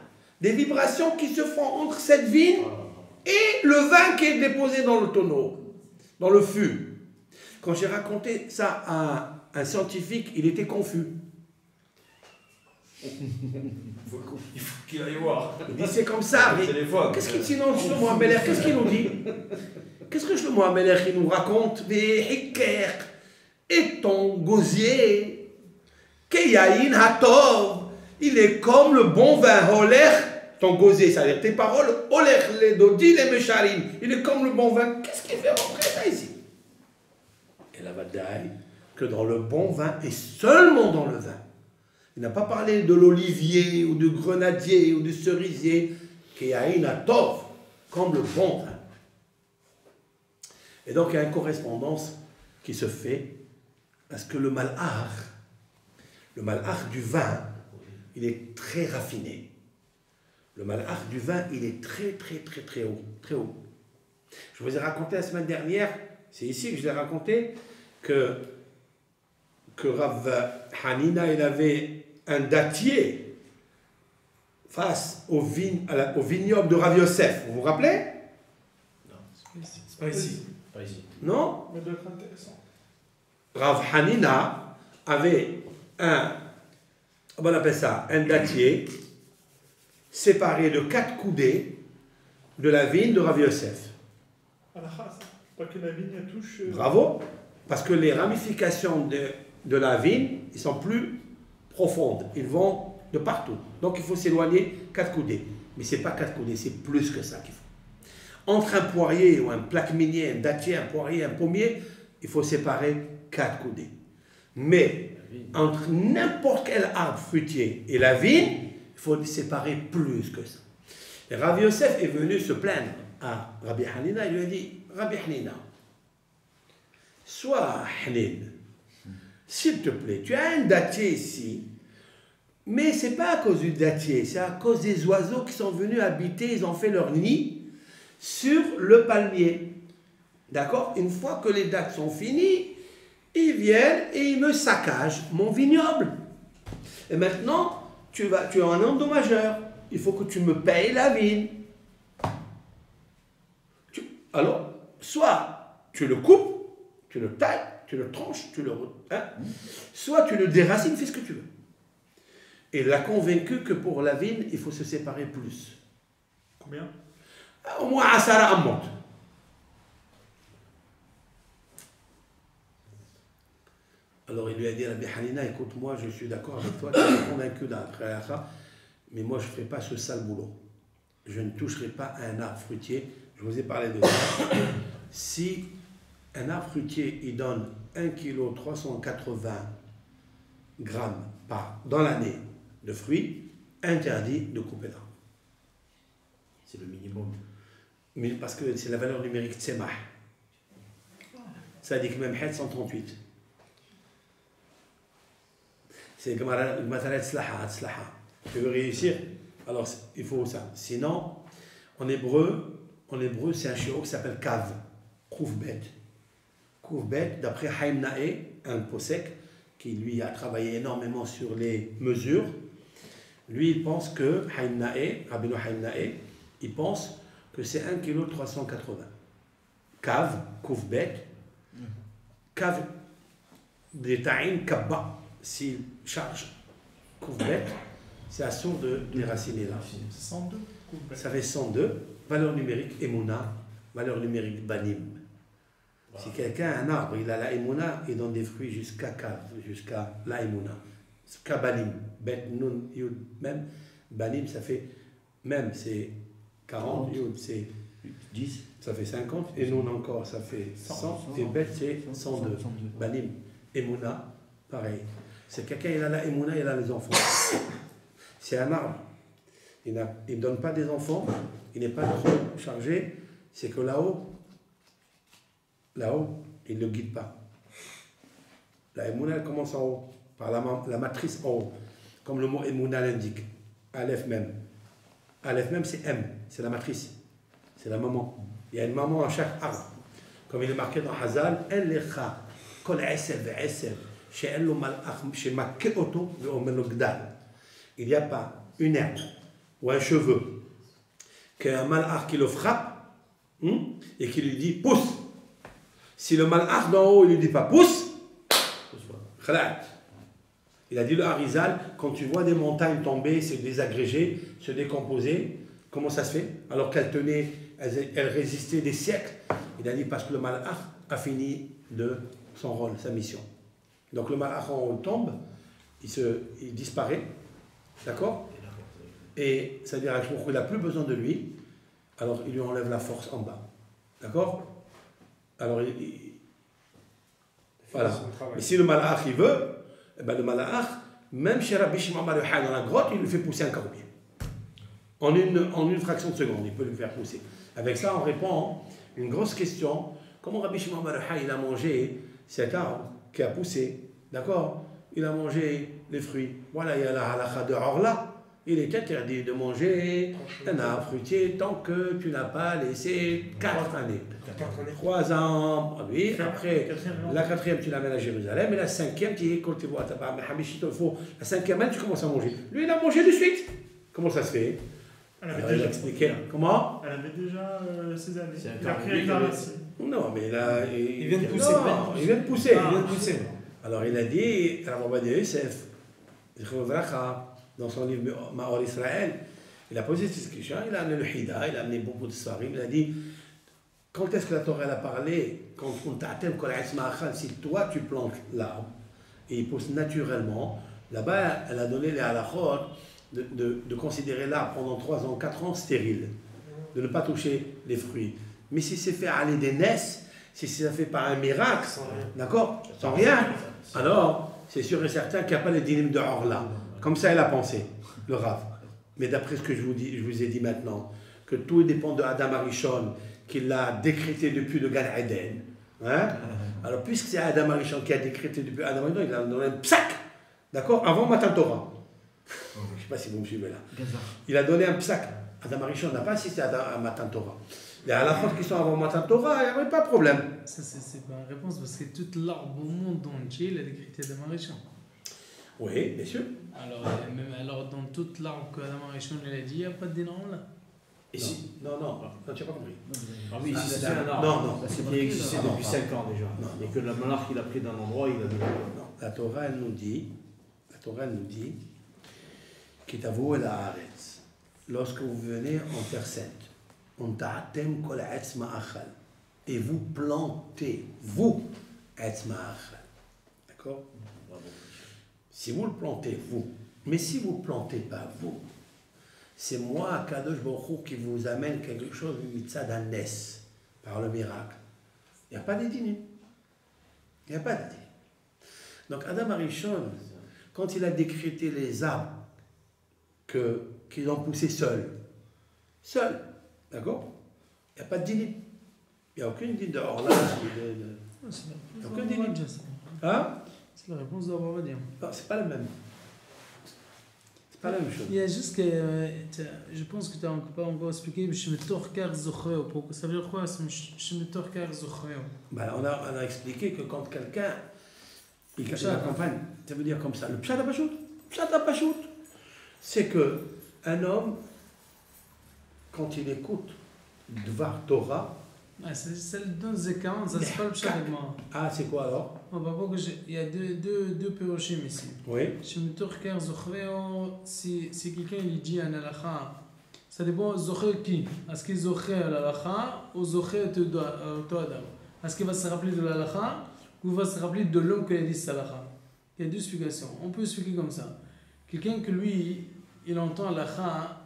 Des vibrations qui se font entre cette vigne et le vin qui est déposé dans le tonneau, dans le fût. Quand j'ai raconté ça à un scientifique, il était confus. Il faut qu'il aille voir. Il dit c'est comme ça. Mais qu'est-ce qu'il sinon Shlomo Amelech, qu'est-ce qu'il nous dit? Qu'est-ce que Shlomo Amelech il nous raconte? Des hiker et ton gosier, keyayin hatov, il est comme le bon vin holech, ton gosier, c'est-à-dire tes paroles, holech les dodi les mesharim, il est comme le bon vin. Qu'est-ce qu'il fait rentrer ça ici? Et la vadaï, que dans le bon vin et seulement dans le vin. Il n'a pas parlé de l'olivier ou du grenadier ou du cerisier, keyayin hatov, comme le bon vin. Et donc il y a une correspondance qui se fait, parce que le malach du vin, il est très raffiné. Le malach du vin, il est très haut, très haut. Je vous ai raconté la semaine dernière, c'est ici que je l'ai raconté, que Rav Hanina, il avait un dattier face au vignoble de Rav Yosef. Vous vous rappelez? Non, c'est pas ici. Pas ici. Non? Mais doit être intéressant. Rav Hanina avait on appelle ça, un dattier séparé de 4 coudées de la vigne de Rav Yosef. À la chasse, pas que la vigne touche. Bravo, parce que les ramifications de la vigne, ils sont plus profondes, ils vont de partout. Donc il faut s'éloigner 4 coudées. Mais ce n'est pas 4 coudées, c'est plus que ça qu'il faut. Entre un poirier ou un plaque minier, un dattier, un poirier, un pommier, il faut séparer 4 coudées. Mais entre n'importe quel arbre fruitier et la vigne, il faut séparer plus que ça. Et Rav Yosef est venu se plaindre à Rabbi Hanina. Il lui a dit, Rabbi Hanina, sois Hanin, s'il te plaît, tu as un dattier ici, mais ce n'est pas à cause du dattier, c'est à cause des oiseaux qui sont venus habiter, ils ont fait leur nid sur le palmier. D'accord? Une fois que les dattes sont finies, ils viennent et ils me saccagent mon vignoble. Et maintenant, tu es un endommageur. Il faut que tu me payes la vigne. Alors, soit tu le coupes, tu le tailles, tu le tranches, soit tu le déracines, fais ce que tu veux. Et il l'a convaincu que pour la vigne, il faut se séparer plus. Combien? Au moins à Sarah Ammont. Alors il lui a dit à Rabbi Hanina, écoute, moi je suis d'accord avec toi, tu es convaincu d'après ça, mais moi je ne ferai pas ce sale boulot. Je ne toucherai pas à un arbre fruitier. Je vous ai parlé de ça. Si un arbre fruitier il donne 1 kg 380 grammes dans l'année de fruits, interdit de couper l'arbre. C'est le minimum. Mais parce que c'est la valeur numérique Tsemah. Ça dit que même 138. C'est comme le matériel Slaha. Tu veux réussir, alors il faut ça. Sinon, en hébreu c'est un shiur qui s'appelle Kav. Kouvbet. Kouvbet, d'après Haïm Nae, un posek, qui lui a travaillé énormément sur les mesures. Lui, il pense que Haïm Nae, Rabbeinu Haïm Nae, il pense que c'est 1 kg 380. Kav, Kouvbet, Kav, des ta'in kabba. S'il charge Kouvbet, c'est assourd de déraciner là. 102. Ça fait 102. Valeur numérique Emouna, valeur numérique Banim. Wow. Si quelqu'un a un arbre, il a la Emouna, il donne des fruits jusqu'à Kav, jusqu'à la Emouna. Jusqu'à Banim. Bet, Nun, Yud, même. Banim, ça fait, même, c'est 40, Yud, c'est 10. Ça fait 50. Et nous encore, ça fait 100. Et Bet, c'est 102. Banim. Emouna, pareil. C'est quelqu'un, il a la Emouna, il a les enfants. C'est un arbre. Il ne donne pas des enfants. Il n'est pas trop chargé. C'est que là-haut, il ne le guide pas. La Emouna, elle commence en haut, par la matrice en haut, comme le mot Emouna l'indique. Aleph même. Aleph même, c'est M, c'est la matrice, c'est la maman. Il y a une maman à chaque arbre. Comme il est marqué dans Hazal, El Lecha, Kol Eseb Eseb, She'en lo malach, She'makke oto, Ve'omen lo gdal. Il n'y a pas une herbe ou un cheveu qu'un malach qui le frappe et qui lui dit pousse. Si le malach d'en haut, il ne lui dit pas pousse, khalat. Il a dit le Harizal, quand tu vois des montagnes tomber, se désagréger, se décomposer, comment ça se fait? Alors qu'elles tenaient, elles résistaient des siècles. Il a dit parce que le malach a fini de son rôle, sa mission. Donc le malach en haut tombe, il disparaît, d'accord? Et ça veut dire qu'il n'a plus besoin de lui, alors il lui enlève la force en bas. D'accord? Alors voilà. Mais si le malach il veut, eh ben, le malach, même chez Rabbi Shimon Bar Yochai dans la grotte, il lui fait pousser un caroubier. En une fraction de seconde, il peut lui faire pousser. Avec ça, on répond à une grosse question. Comment Rabbi Shimon Bar Yochai il a mangé cet arbre qui a poussé? D'accord? Il a mangé les fruits. Voilà, il y a la halakha de Orla. Il est interdit de manger un arbre fruitier tant que tu n'as pas laissé 4 années. 3 ans, oui. Après, la 4e, tu l'amènes à Jérusalem. Et la 5e, tu es quand tu vois, la 5e année, tu commences à manger. Lui, il a mangé de suite. Comment ça se fait? Alors, il a expliqué. Comment? Elle avait déjà ses années. Il a pris la racine. Non, mais là, il vient de pousser. Non, il vient de pousser. Il vient de pousser. Alors, il a dit, Rabbi Yosef, dans son livre Maor Israël, il a posé cette question, il a amené le Hida, il a amené beaucoup de svarim, il a dit, quand est-ce que la Torah a parlé, quand on t'attend, si toi tu plantes l'arbre, et il pousse naturellement, là-bas, elle a donné les halachot de considérer l'arbre pendant 3 ans, 4 ans stérile, de ne pas toucher les fruits. Mais si c'est fait à aller des nesses, si c'est fait par un miracle, d'accord, sans rien, alors c'est sûr et certain qu'il n'y a pas les dynimes de Orla. Comme ça, elle a pensé, le Rav. Mais d'après ce que je vous ai dit maintenant, que tout dépend de Adam Arishon, qu'il l'a décrété depuis le Gan Eden. Hein? Alors, puisque c'est Adam Arishon qui a décrété depuis Adam Arishon, il a donné un psak, d'accord, avant Matan Torah. Je ne sais pas si vous me suivez là. Il a donné un psak. Adam Arishon n'a pas assisté à Matan Torah. Les halachot qui sont avant Matan Torah, il n'y avait pas de problème. Ça, c'est pas une réponse, parce que toute l'arbre au monde entier, il a décrété Adam Arishon. Oui, bien sûr. Alors, dans toute l'arbre que Adam Arishon il a dit, il n'y a pas de dénom là. Et si? Non, tu n'as pas compris. Ah oui, c'est un arbre. C'est qui existait depuis 5 ans déjà. Et que le monarque il a pris d'un endroit, il a donné. Non, la Torah elle nous dit, Kitavo el haaretz, lorsque vous venez en terre sainte, on ta'atem kol etz ma'achal, et vous plantez, vous, etz ma'achal. D'accord? Si vous le plantez, vous. Mais si vous ne plantez pas, vous, c'est moi, Kadosh Baruch Hu, qui vous amène quelque chose de mitzad hanes, par le miracle. Il n'y a pas d'édine. Il n'y a pas d'édine. Donc Adam Arishon, quand il a décrété les arbres qu'ils ont poussés seuls, d'accord? Il n'y a pas de dîner. Il n'y a aucune dîne de Orla. Aucune dîne. Hein? C'est la réponse d'Abraham. Non, c'est pas la même. C'est pas la même chose. Il y a juste que je pense que tu n'as pas encore expliqué, je me torkar zocheo. Ça veut dire quoi? Je me torkar zocheo. On a expliqué que quand quelqu'un il accompagne, ça veut dire comme ça. Le pshat hapachout, c'est que un homme, quand il écoute Dvar Torah, c'est le don zekan, ça c'est pas le pshat. Ah, c'est quoi alors? Il y a deux pérochim ici. Oui. Je me torkar zocheo, si quelqu'un lui dit un halakha, ça dépend zoche qui? Est-ce qu'il zoche l'halakha ou zoche toi adam? Est-ce qu'il va se rappeler de l'halakha ou va se rappeler de l'homme qui a dit ce halakha? Il y a deux explications. On peut expliquer comme ça. Quelqu'un que lui, il entend l'halakha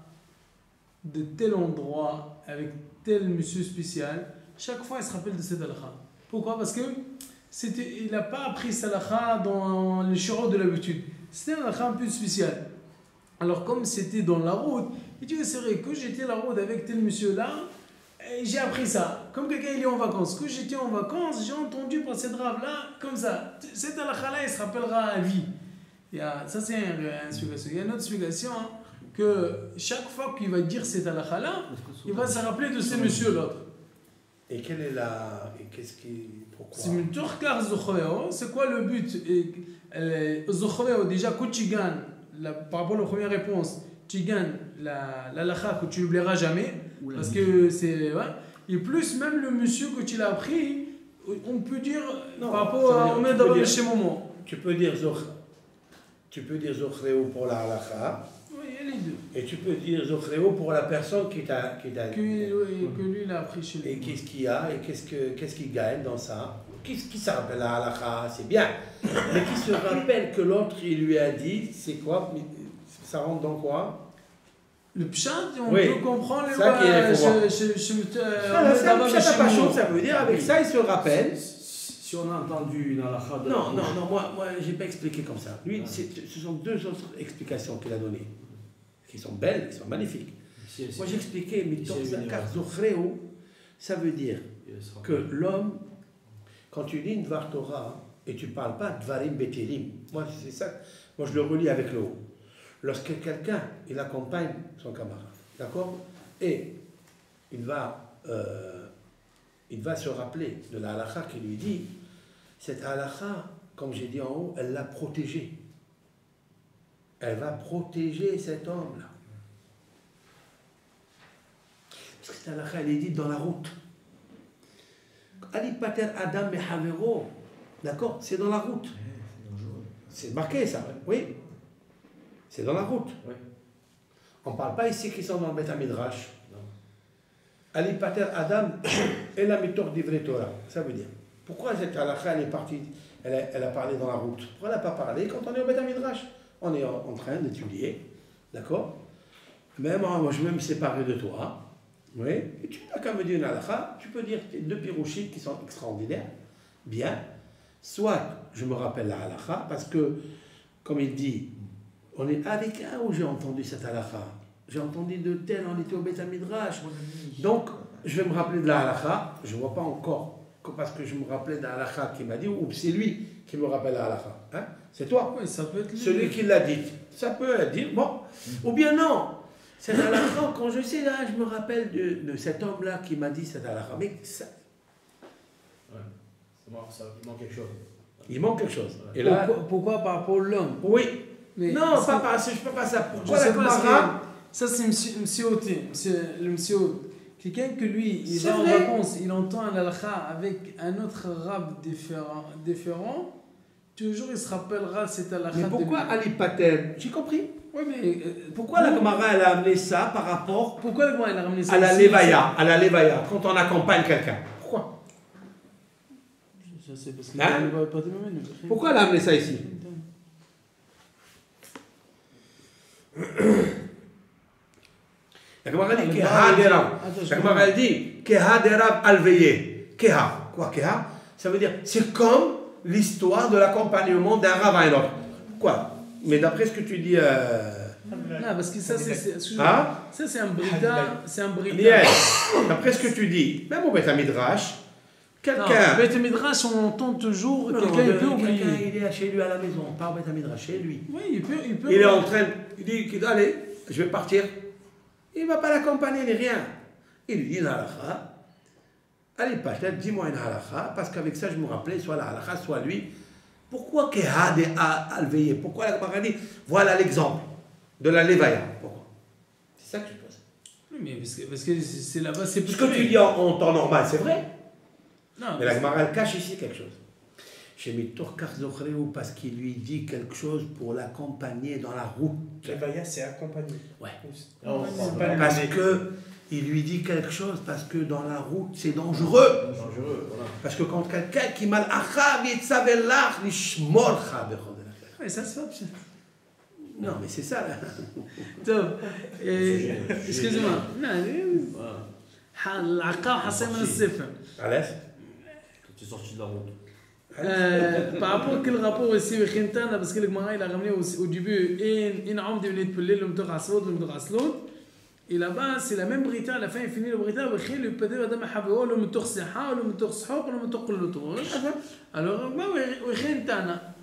de tel endroit avec tel monsieur spécial, chaque fois il se rappelle de cette halakha. Pourquoi? Parce que il n'a pas appris cette halakha dans le shiro de l'habitude. C'était une halakha un peu spéciale. Alors comme c'était dans la route, il dit c'est vrai que j'étais la route avec tel monsieur là, et j'ai appris ça. Comme quelqu'un il est en vacances, que j'étais en vacances, j'ai entendu par cette rave là, comme ça. Cette halakha là, il se rappellera à vie. Ça c'est une explication. Il y a une autre explication, hein, que chaque fois qu'il va dire cette halakha là, il va se rappeler de ce monsieur l'autre. Et quelle est la... Et qu'est-ce qui... Pourquoi? C'est quoi le but? Déjà, quand tu gagnes, par rapport à la première réponse, tu gagnes la halakha que tu n'oublieras jamais. Parce que c'est... Ouais. Et plus, même le monsieur que tu l'as appris, on peut dire, non, par rapport à Omer Dabar chez Momo. Tu peux dire Zochreo pour la halakha. Oui, il y a les deux. Et tu peux dire Zochreo pour la personne qui t'a... Que lui, il a appris chez lui. Et qu'est-ce qu'il y a? Et qu'est-ce qu'il gagne dans ça? Qui se rappelle la halakha? C'est bien. Mais qui se rappelle que l'autre, il lui a dit, c'est quoi? Ça rentre dans quoi? Le pshat, on oui. peut comprendre les ça ça veut dire avec ça, il se rappelle. Si on a entendu une halakha de... Non, moi j'ai pas expliqué comme ça. Lui, ce sont deux autres explications qu'il a données, qui sont belles, qui sont magnifiques. Moi j'ai expliqué, mais ça veut dire que l'homme, quand tu lis une Dvar Torah, et tu ne parles pas de Dvarim Betelim, moi c'est ça, moi je le relis avec le haut. Lorsque quelqu'un, il accompagne son camarade, d'accord? Et il va se rappeler de la halakha qui lui dit, cette halakha, comme j'ai dit en haut, elle l'a protégé. Elle va protéger cet homme-là. Parce que cette halakha, elle est dite dans la route. Ali Pater Adam Mehavero, d'accord? C'est dans la route. C'est marqué ça, oui. C'est dans la route. Oui. On ne parle pas ici qu'ils sont dans le Beth Midrash. Ali Pater Adam et la méthode d'Ivre Torah. Ça veut dire. Pourquoi cette halakha elle est partie, elle a parlé dans la route? Pourquoi elle n'a pas parlé quand on est au Beth Midrash? On est en train d'étudier. D'accord? Même moi je vais me séparer de toi. Oui. Et tu n'as qu'à me dire une halakha. Tu peux dire deux pirouchites qui sont extraordinaires. Bien. Soit je me rappelle la halakha parce que, comme il dit, on est avec un où j'ai entendu cette halakha. J'ai entendu de tel, on était au Beth Midrash. Donc, je vais me rappeler de la halakha. Je ne vois pas encore, parce que je me rappelais de la halakha qui m'a dit, ou c'est lui qui me rappelle la halakha. Hein? C'est toi. Oui, ça peut être lui. Celui qui l'a dit. Ça peut dire, bon. Ou bien non. Cette halakha, quand je sais là, je me rappelle de cet homme-là qui m'a dit cette halakha. Mais ça... Ouais. Il manque quelque chose. Il manque quelque chose. Et là, pourquoi par rapport à l'homme? Oui. Mais non, je ne peux pas ça. Pourquoi la Gemara? Ça, c'est le monsieur. Quelqu'un que lui, il va en vacances, il entend un halakha avec un autre rab différent, toujours il se rappellera cet halakha. Mais pourquoi Ali Patel? J'ai compris. Oui, mais pourquoi la Gemara elle a amené ça par rapport pourquoi la Gemara elle a ramené ça à la Levaya, quand on accompagne quelqu'un? Pourquoi? Je sais, parce que hein? Pourquoi elle a amené ça ici? La Gemara dit Keha derav. La Gemara elle dit Keha derav alveye. Keha. Quoi Keha? Ça veut dire c'est comme l'histoire de l'accompagnement d'un rav à un autre. Quoi? Mais d'après ce que tu dis. Non, parce que ça c'est un brida. C'est un brida. Yes. D'après ce que tu dis, même au Beth Midrash, quelqu'un. Au Beth Midrash, on entend toujours quelqu'un peut oublier. Quelqu'un il est chez lui à la maison, pas au Beth Midrash, chez lui. Oui, il peut. Il est en train. Il dit allez, je vais partir. Il ne va pas l'accompagner ni rien. Il lui dit une halakha. Allez, peut-être, dis-moi une halakha, parce qu'avec ça, je me rappelais, soit la halakha, soit lui. Pourquoi Keha de alveillé? Pourquoi la Gemara dit, voilà l'exemple de la Levaya? Pourquoi? C'est ça que je pose. Oui, mais parce que c'est là-bas, c'est plus. Ce que tu dis en temps normal, c'est vrai. Non, mais la Gemara, elle cache ici quelque chose. J'ai mis Torkar Zochreu parce qu'il lui dit quelque chose pour l'accompagner dans la route. Levaya, c'est accompagner. Ouais. Parce que il lui dit quelque chose, parce que dans la route, c'est dangereux. Dangereux, voilà. Parce que quand quelqu'un qui mal achav yitzavelach nishmorcha bechol. Ouais, ça se fait. Non, mais c'est ça là. Excusez-moi. العقاب حصل من الصفر. Tu es sorti de la route. Par rapport à quel rapport ici avec Khintana, parce que le Gemara il a ramené au début in Aum de Pelé, le Mtor Aslot, le Mtor Aslot. Et là-bas, c'est la même brita, à la fin il finit le brita, le Pédé va dame Habeo, le Mtor Seha, le Mtor Shok, le Mtor Kolotosh. Alors, Khintana.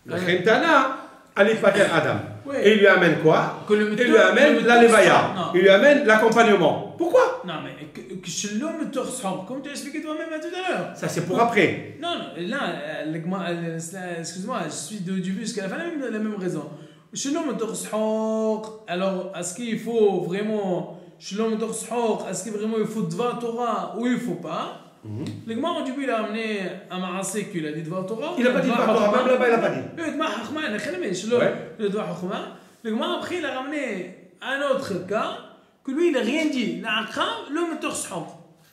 Le Khintana, Ali Pater Adam. Et il lui amène quoi? Il lui amène la Levaya. Il lui amène l'accompagnement. Pourquoi? Non, mais que je l'homme torse, comme tu as expliqué toi-même tout à l'heure. Ça, c'est pour après. Non, là, excuse-moi, je suis du début jusqu'à la fin, la même raison. Je l'homme torse, alors, est-ce qu'il faut vraiment, je l'homme torse, est-ce qu'il vraiment il faut Dvar Torah ou il ne faut pas? Le Gemara au début il a amené un Maasé qu'il a dit Dvar Torah. Il n'a pas dit Dvar Torah, même là-bas il n'a pas dit. Le Gemara après il a ramené un autre cas que lui il n'a rien dit. L'homme torse.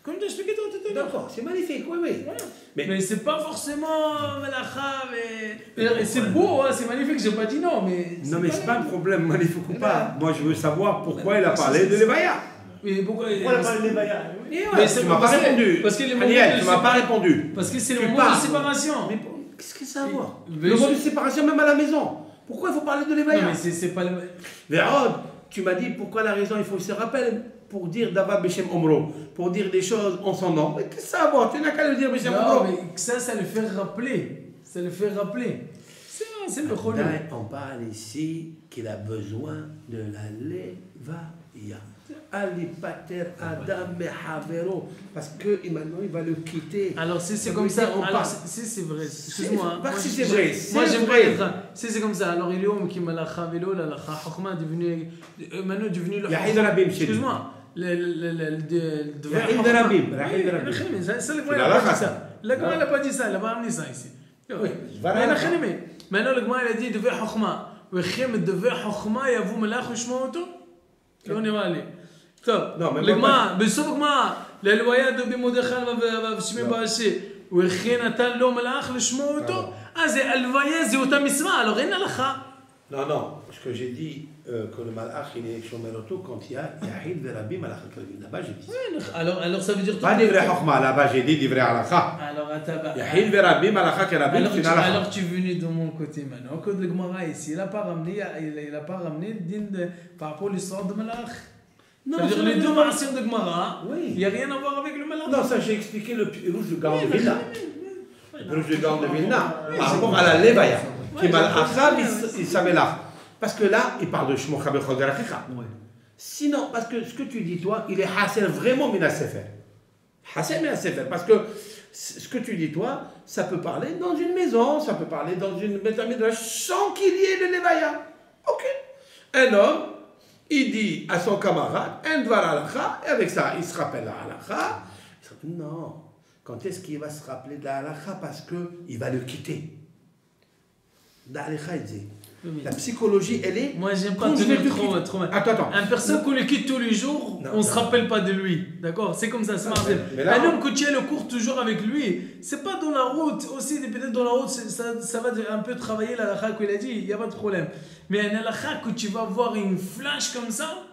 Comme tu as expliqué toi tout à l'heure. D'accord, c'est magnifique, oui, oui. Voilà. Mais c'est pas forcément Malacha, mais c'est beau, hein, c'est magnifique, j'ai pas dit non, mais. Non, mais c'est pas un problème, magnifique ou pas. Moi je veux savoir pourquoi il a parlé de Levaya. Mais pourquoi il a parlé de Levaya? Mais tu m'as pas répondu. Parce que Daniel, tu m'as pas répondu. Parce que c'est le moment de séparation. Mais qu'est-ce que ça a à voir? Le moment de séparation, même à la maison. Pourquoi il faut parler de Levaya? Non, mais c'est pas le. Vérod, tu m'as dit pourquoi la raison, il faut se rappeler pour dire Dava Beshem Omro, pour dire des choses en son nom. Mais qu'est-ce que ça a à voir? Tu n'as qu'à le dire Beshem Omro. Non, mais ça le fait rappeler. Ça le fait rappeler. C'est le relou. On parle ici qu'il a besoin de la Levaya. Ali Pater Adam Mehavero. Parce que maintenant il va le quitter. Alors si c'est comme ça, si c'est vrai, excuse-moi. Pas si c'est vrai. Moi j'aimerais être. Si c'est comme ça, alors il est homme qui m'a la Chavelo, la Chachma devenu. Maintenant devenu le. Excuse-moi. Rahim Darabim. Ça, le Gemara n'a pas dit ça. Le Gemara n'a pas dit ça, il n'a pas amené ça ici. Maintenant le Gemara il a dit devait Chachma. וכם דברי חוכמה יבוא מלאך לשמוע אותו? לא נראה לי. טוב, לגמרי, בסוף הגמרא, להלוויה דובי מרדכי ושמעון בראשי, וכן נתן לו מלאך לשמוע אותו, אז הלוויה זה אותה מצווה, alors אין הלכה. Non, non, ce que j'ai dit, que le malach, il est chomeroto quand il y a Yahid Verabim malach al-Kalvin. Là-bas, j'ai dit. Alors ça veut dire. Pas divrei Chokhma, là-bas, j'ai dit divrei halakha. Alors, Yahid Verabim malach al-Kalvin, c'est une halakha. Alors, tu es venu de mon côté maintenant. Quand le Gemara ici, il n'a pas ramené le din par rapport à l'histoire de malach. Non, c'est-à-dire les deux martions de Gemara, il n'y a rien à voir avec le malach. Non, ça, j'ai expliqué le rouge de Gaon de Vilna. Le rouge de Gaon de Vilna, par rapport à la Levaya. Qui malachab, il savait là. Parce que là, il parle de Shmocha Bechol de Rachicha. Sinon, parce que ce que tu dis, toi, il est Hassel vraiment Mina Sefer. Hassel Mina Sefer. Parce que ce que tu dis, toi, ça peut parler dans une maison, ça peut parler dans une métamidrash sans qu'il y ait le Levaya. Ok. Un homme, il dit à son camarade, un dvar halakha, et avec ça, il se rappelle la halakha. Non. Quand est-ce qu'il va se rappeler de la halakha? Parce qu'il va le quitter. La psychologie, elle est. Moi, j'aime pas tenir trop. Attends. Un personne qu'on le quitte tous les jours, on ne se rappelle pas de lui. D'accord? C'est comme ça, c'est marrant. Un homme que tu as le cours toujours avec lui, c'est pas dans la route, aussi, peut-être dans la route, ça va un peu travailler la halakha qu'il a dit, il n'y a pas de problème. Mais un halakha que tu vas voir une flash comme ça,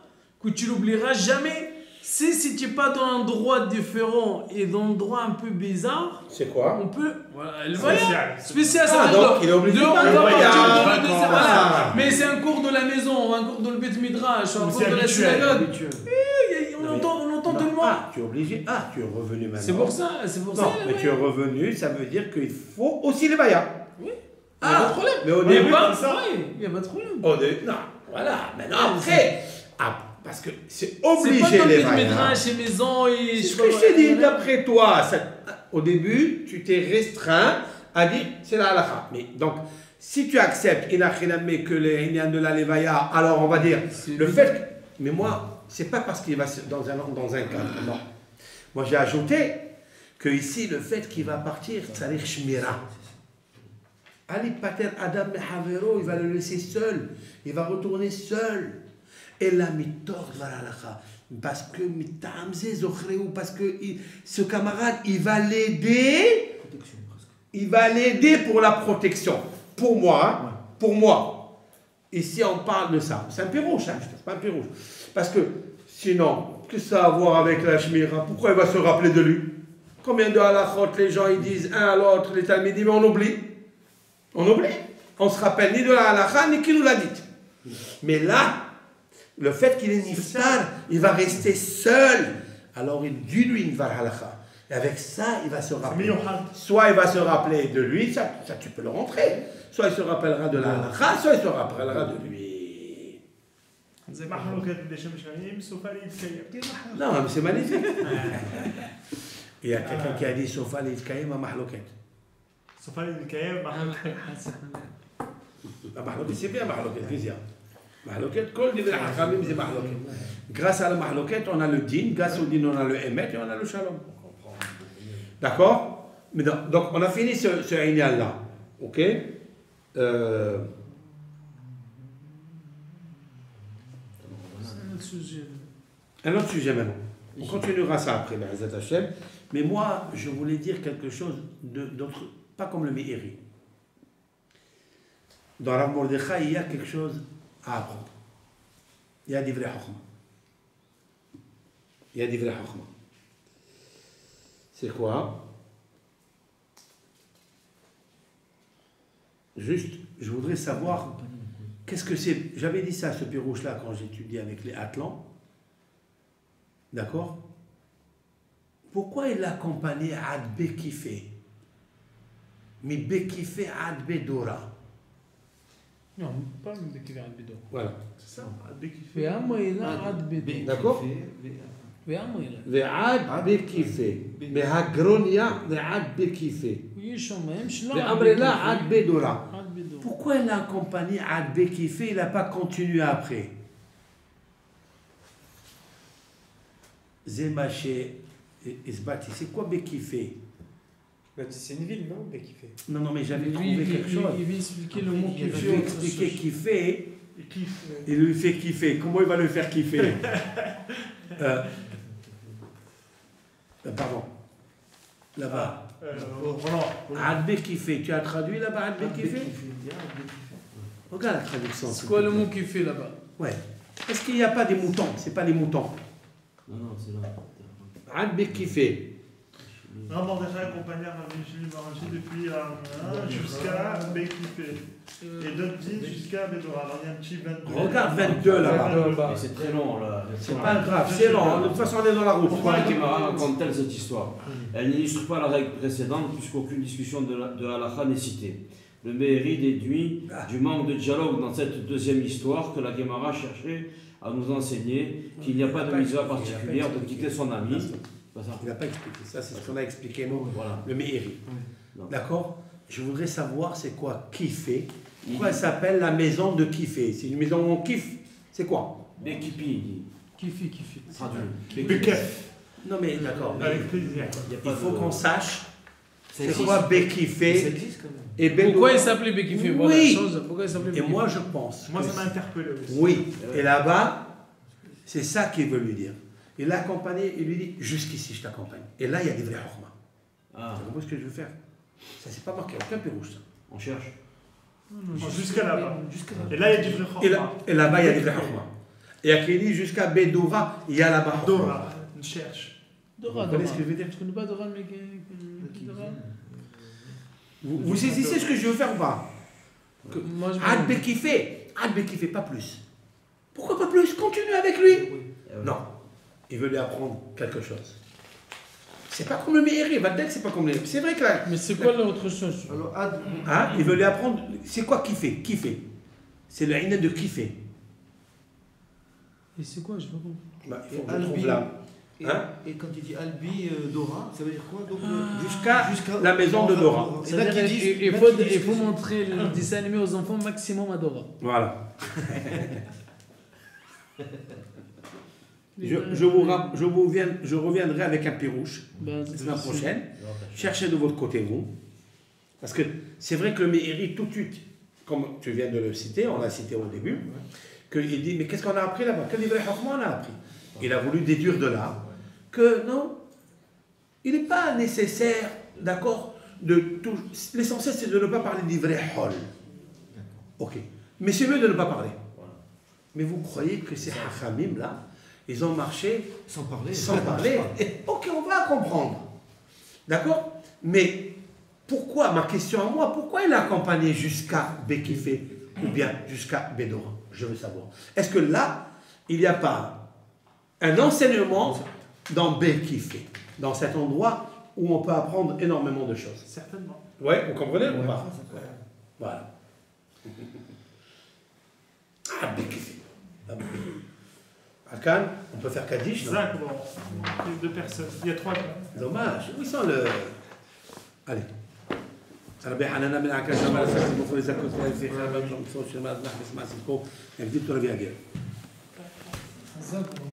que tu l'oublieras jamais. Si tu n'es pas dans un endroit différent et dans un endroit un peu bizarre, c'est quoi? On peut. Voilà, le voyage. Spécial, ça. Donc, il est obligé de mais c'est un cours de la maison, un cours de le Beth Midrash, un cours de la synagogue. On entend tout le monde. Tu es obligé. Tu es revenu maintenant. C'est pour ça. Non, mais tu es revenu, ça veut dire qu'il faut aussi les bayas. Oui. Il n'y a pas de problème. Mais au début, il n'y a pas de problème. Non, voilà. Maintenant, après. Parce que c'est obligé les bayas. C'est maison et. C'est ce que je t'ai dit, d'après toi. Au début, tu t'es restreint à dire c'est la halakha. Mais donc, si tu acceptes que les Indiens de la Levaya, alors on va dire le fait que. Mais moi, c'est pas parce qu'il va dans un cadre. Non. Moi, j'ai ajouté que ici, le fait qu'il va partir, tzarich shmira. Ali Pater Adam Mehavero, il va le laisser seul. Il va retourner seul. Et là, mitor dvar halakha. Parce que parce que ce camarade, il va l'aider. Il va l'aider pour la protection. Pour moi, Ici, on parle de ça. C'est un pirouche, c'est pas un pirouche. Parce que Sinon, qu'est-ce que ça a à voir avec la shmira? Pourquoi il va se rappeler de lui? Combien de halachot les gens ils disent un à l'autre, les talmidim, mais on oublie. On oublie. On ne se rappelle ni de la halacha, ni qui nous l'a dit. Mais là, le fait qu'il est niftar, il va rester seul. Alors il dit lui une halacha. Et avec ça, il va se rappeler. Soit il va se rappeler de lui, ça tu peux le rentrer. Soit il se rappellera de la halacha, soit il se rappellera de lui. Non, mais c'est magnifique. Il y a quelqu'un qui a dit Sofa l'Ivkaïm à Mahloket. Sofa l'Ivkaïm à Mahloket. Mahloket, c'est bien Mahloket, qu'est-ce qu'il y a? Mahloket, kol divrei hachamim, c'est Mahloket. Grâce à la Mahloket, on a le din, grâce au din, on a le emet et on a le shalom. D'accord? Donc, on a fini ce ignal-là. Ok? Un autre sujet maintenant. On continuera ça après, Be'ezat Hashem. Mais moi, je voulais dire quelque chose d'autre, pas comme le Meiri. Dans Rav Mordechai, il y a quelque chose à apprendre. Il y a des vrais chokhma. Il y a des vrais chokhma. C'est quoi? Juste, je voudrais savoir qu'est-ce que c'est. J'avais dit ça, ce pirouche-là, quand j'étudiais avec les Atlants. D'accord? Pourquoi il accompagnait Ad Bekifé? Mais Bekifé Ad Bedora. Non, pas Bekifé Ad Bedora. Voilà. C'est ça, Ad Bekifé. D'accord? ועד בקיפה, מהגרוניה ועד בקיפה, ואמרלה עד בדורה. Pourquoi il a accompagné עד בקיפה, il n'a pas continué après? זה מה שהסברתי, c'est quoi בקיפה? C'est une ville, non, Bekifé? Non, mais j'avais trouvé quelque chose. Il vient expliquer le mot Je vais expliquer kiffer. Il lui fait kiffer. Comment il va le faire kiffer? Pardon. Là-bas. Adbe kiffer. Tu as traduit là-bas Adbe kiffer? Regarde la traduction. C'est quoi le mot kiffer là-bas? Ouais. Est-ce qu'il n'y a pas des moutons? C'est pas les moutons. Non, c'est là. Adbe kiffer. Non, Mordechai accompagné à Rabbi Marachi depuis jusqu'à Bekifé. Et d'autres disent jusqu'à Bedora. Alors il y a un petit 22. Regarde 22 là-bas. C'est très long là. C'est pas grave, c'est long. De toute façon, on est dans la route. Pourquoi la Gemara raconte-t-elle cette histoire? Elle n'illustre pas la règle précédente puisqu'aucune discussion de halakha n'est citée. Le Meiri déduit du manque de dialogue dans cette deuxième histoire que la Gemara cherchait à nous enseigner qu'il n'y a pas de mitzvah particulière de quitter son ami. Il n'a pas expliqué ça, c'est ce qu'on a expliqué nous, voilà. Le Meiri. D'accord? Je voudrais savoir c'est quoi kiffer. Pourquoi elle s'appelle la maison de kiffer? C'est une maison où on kiffe. C'est quoi? Bekipi. Kiffi. Traduit. Bekef. Non mais d'accord. Avec plaisir. Il faut qu'on sache c'est quoi Bekifé. Ça existe quand même. Pourquoi il s'appelait Bekifé? Voilà la chose. Pourquoi il s'appelait Et Bekifé? moi je pense. Moi ça m'a interpellé aussi. Oui. Et là-bas, c'est ça qu'il veut lui dire. Il l'a accompagné, il lui dit jusqu'ici je t'accompagne. Et là il y a des vrais hurlements. Tu comprends ce que je veux faire? Ça c'est pas marqué, aucun pérouge ça. On cherche. Jusqu'à là-bas. Et là il y a du vrai chorma. Et là-bas il y a des vrais hurlements. Et à qui dit jusqu'à Bedora, il y a là-bas. Dora, on cherche. Dora. Vous connaissez ce que je veux dire? Tu connais pas Dora, mais Vous saisissez ce que je veux faire ou pas? Ad Bekifé, pas plus. Pourquoi pas plus? Continue avec lui. Non. Il veut lui apprendre quelque chose. C'est pas comme le Meiri, il va te dire que c'est pas comme le. C'est vrai que là. Mais c'est quoi l'autre chose? Alors, Il veut lui apprendre. C'est quoi kiffer? Kiffer. C'est le iné de kiffer. Et c'est quoi? Je sais pas compris. Il faut qu'on trouve là. Et quand il dit Albi Dora, ça veut dire quoi? Donc, jusqu'à la maison de Dora. Il faut montrer le dessin animé aux enfants maximum à Dora. Voilà. Je reviendrai avec un pirouche la semaine prochaine. Cherchez de votre côté, vous. Parce que c'est vrai que le Meiri, tout de suite, comme tu viens de le citer, on l'a cité au début, qu'il dit, mais qu'est-ce qu'on a appris là-bas? Quel livre on a appris? Il a voulu déduire de là que non, il n'est pas nécessaire, d'accord, de tout. L'essentiel, c'est de ne pas parler du vrai hol. Ok. Mais c'est mieux de ne pas parler. Mais vous croyez que ces hachamim là, Ils ont marché Sans parler. sans parler. Et, ok, on va comprendre. D'accord? Mais pourquoi, ma question à moi, pourquoi il a accompagné jusqu'à Bekifé ou bien jusqu'à Bédora? Je veux savoir. Est-ce que là, il n'y a pas un enseignement dans Bekifé, dans cet endroit où on peut apprendre énormément de choses? Certainement. Ouais, vous comprenez ou pas? Voilà. Ah, Bekifé. Alkan, on peut faire Kaddish, non? Exactement. Il y a 2 personnes. Il y a 3 gens. Dommage. Où sont le... Allez. ربي حنانا من عكاش ما نسكت المفروض إذا كنت واقف في حرب المصور شمال نحبس مع سلكو يعني بدي تربي أجيال.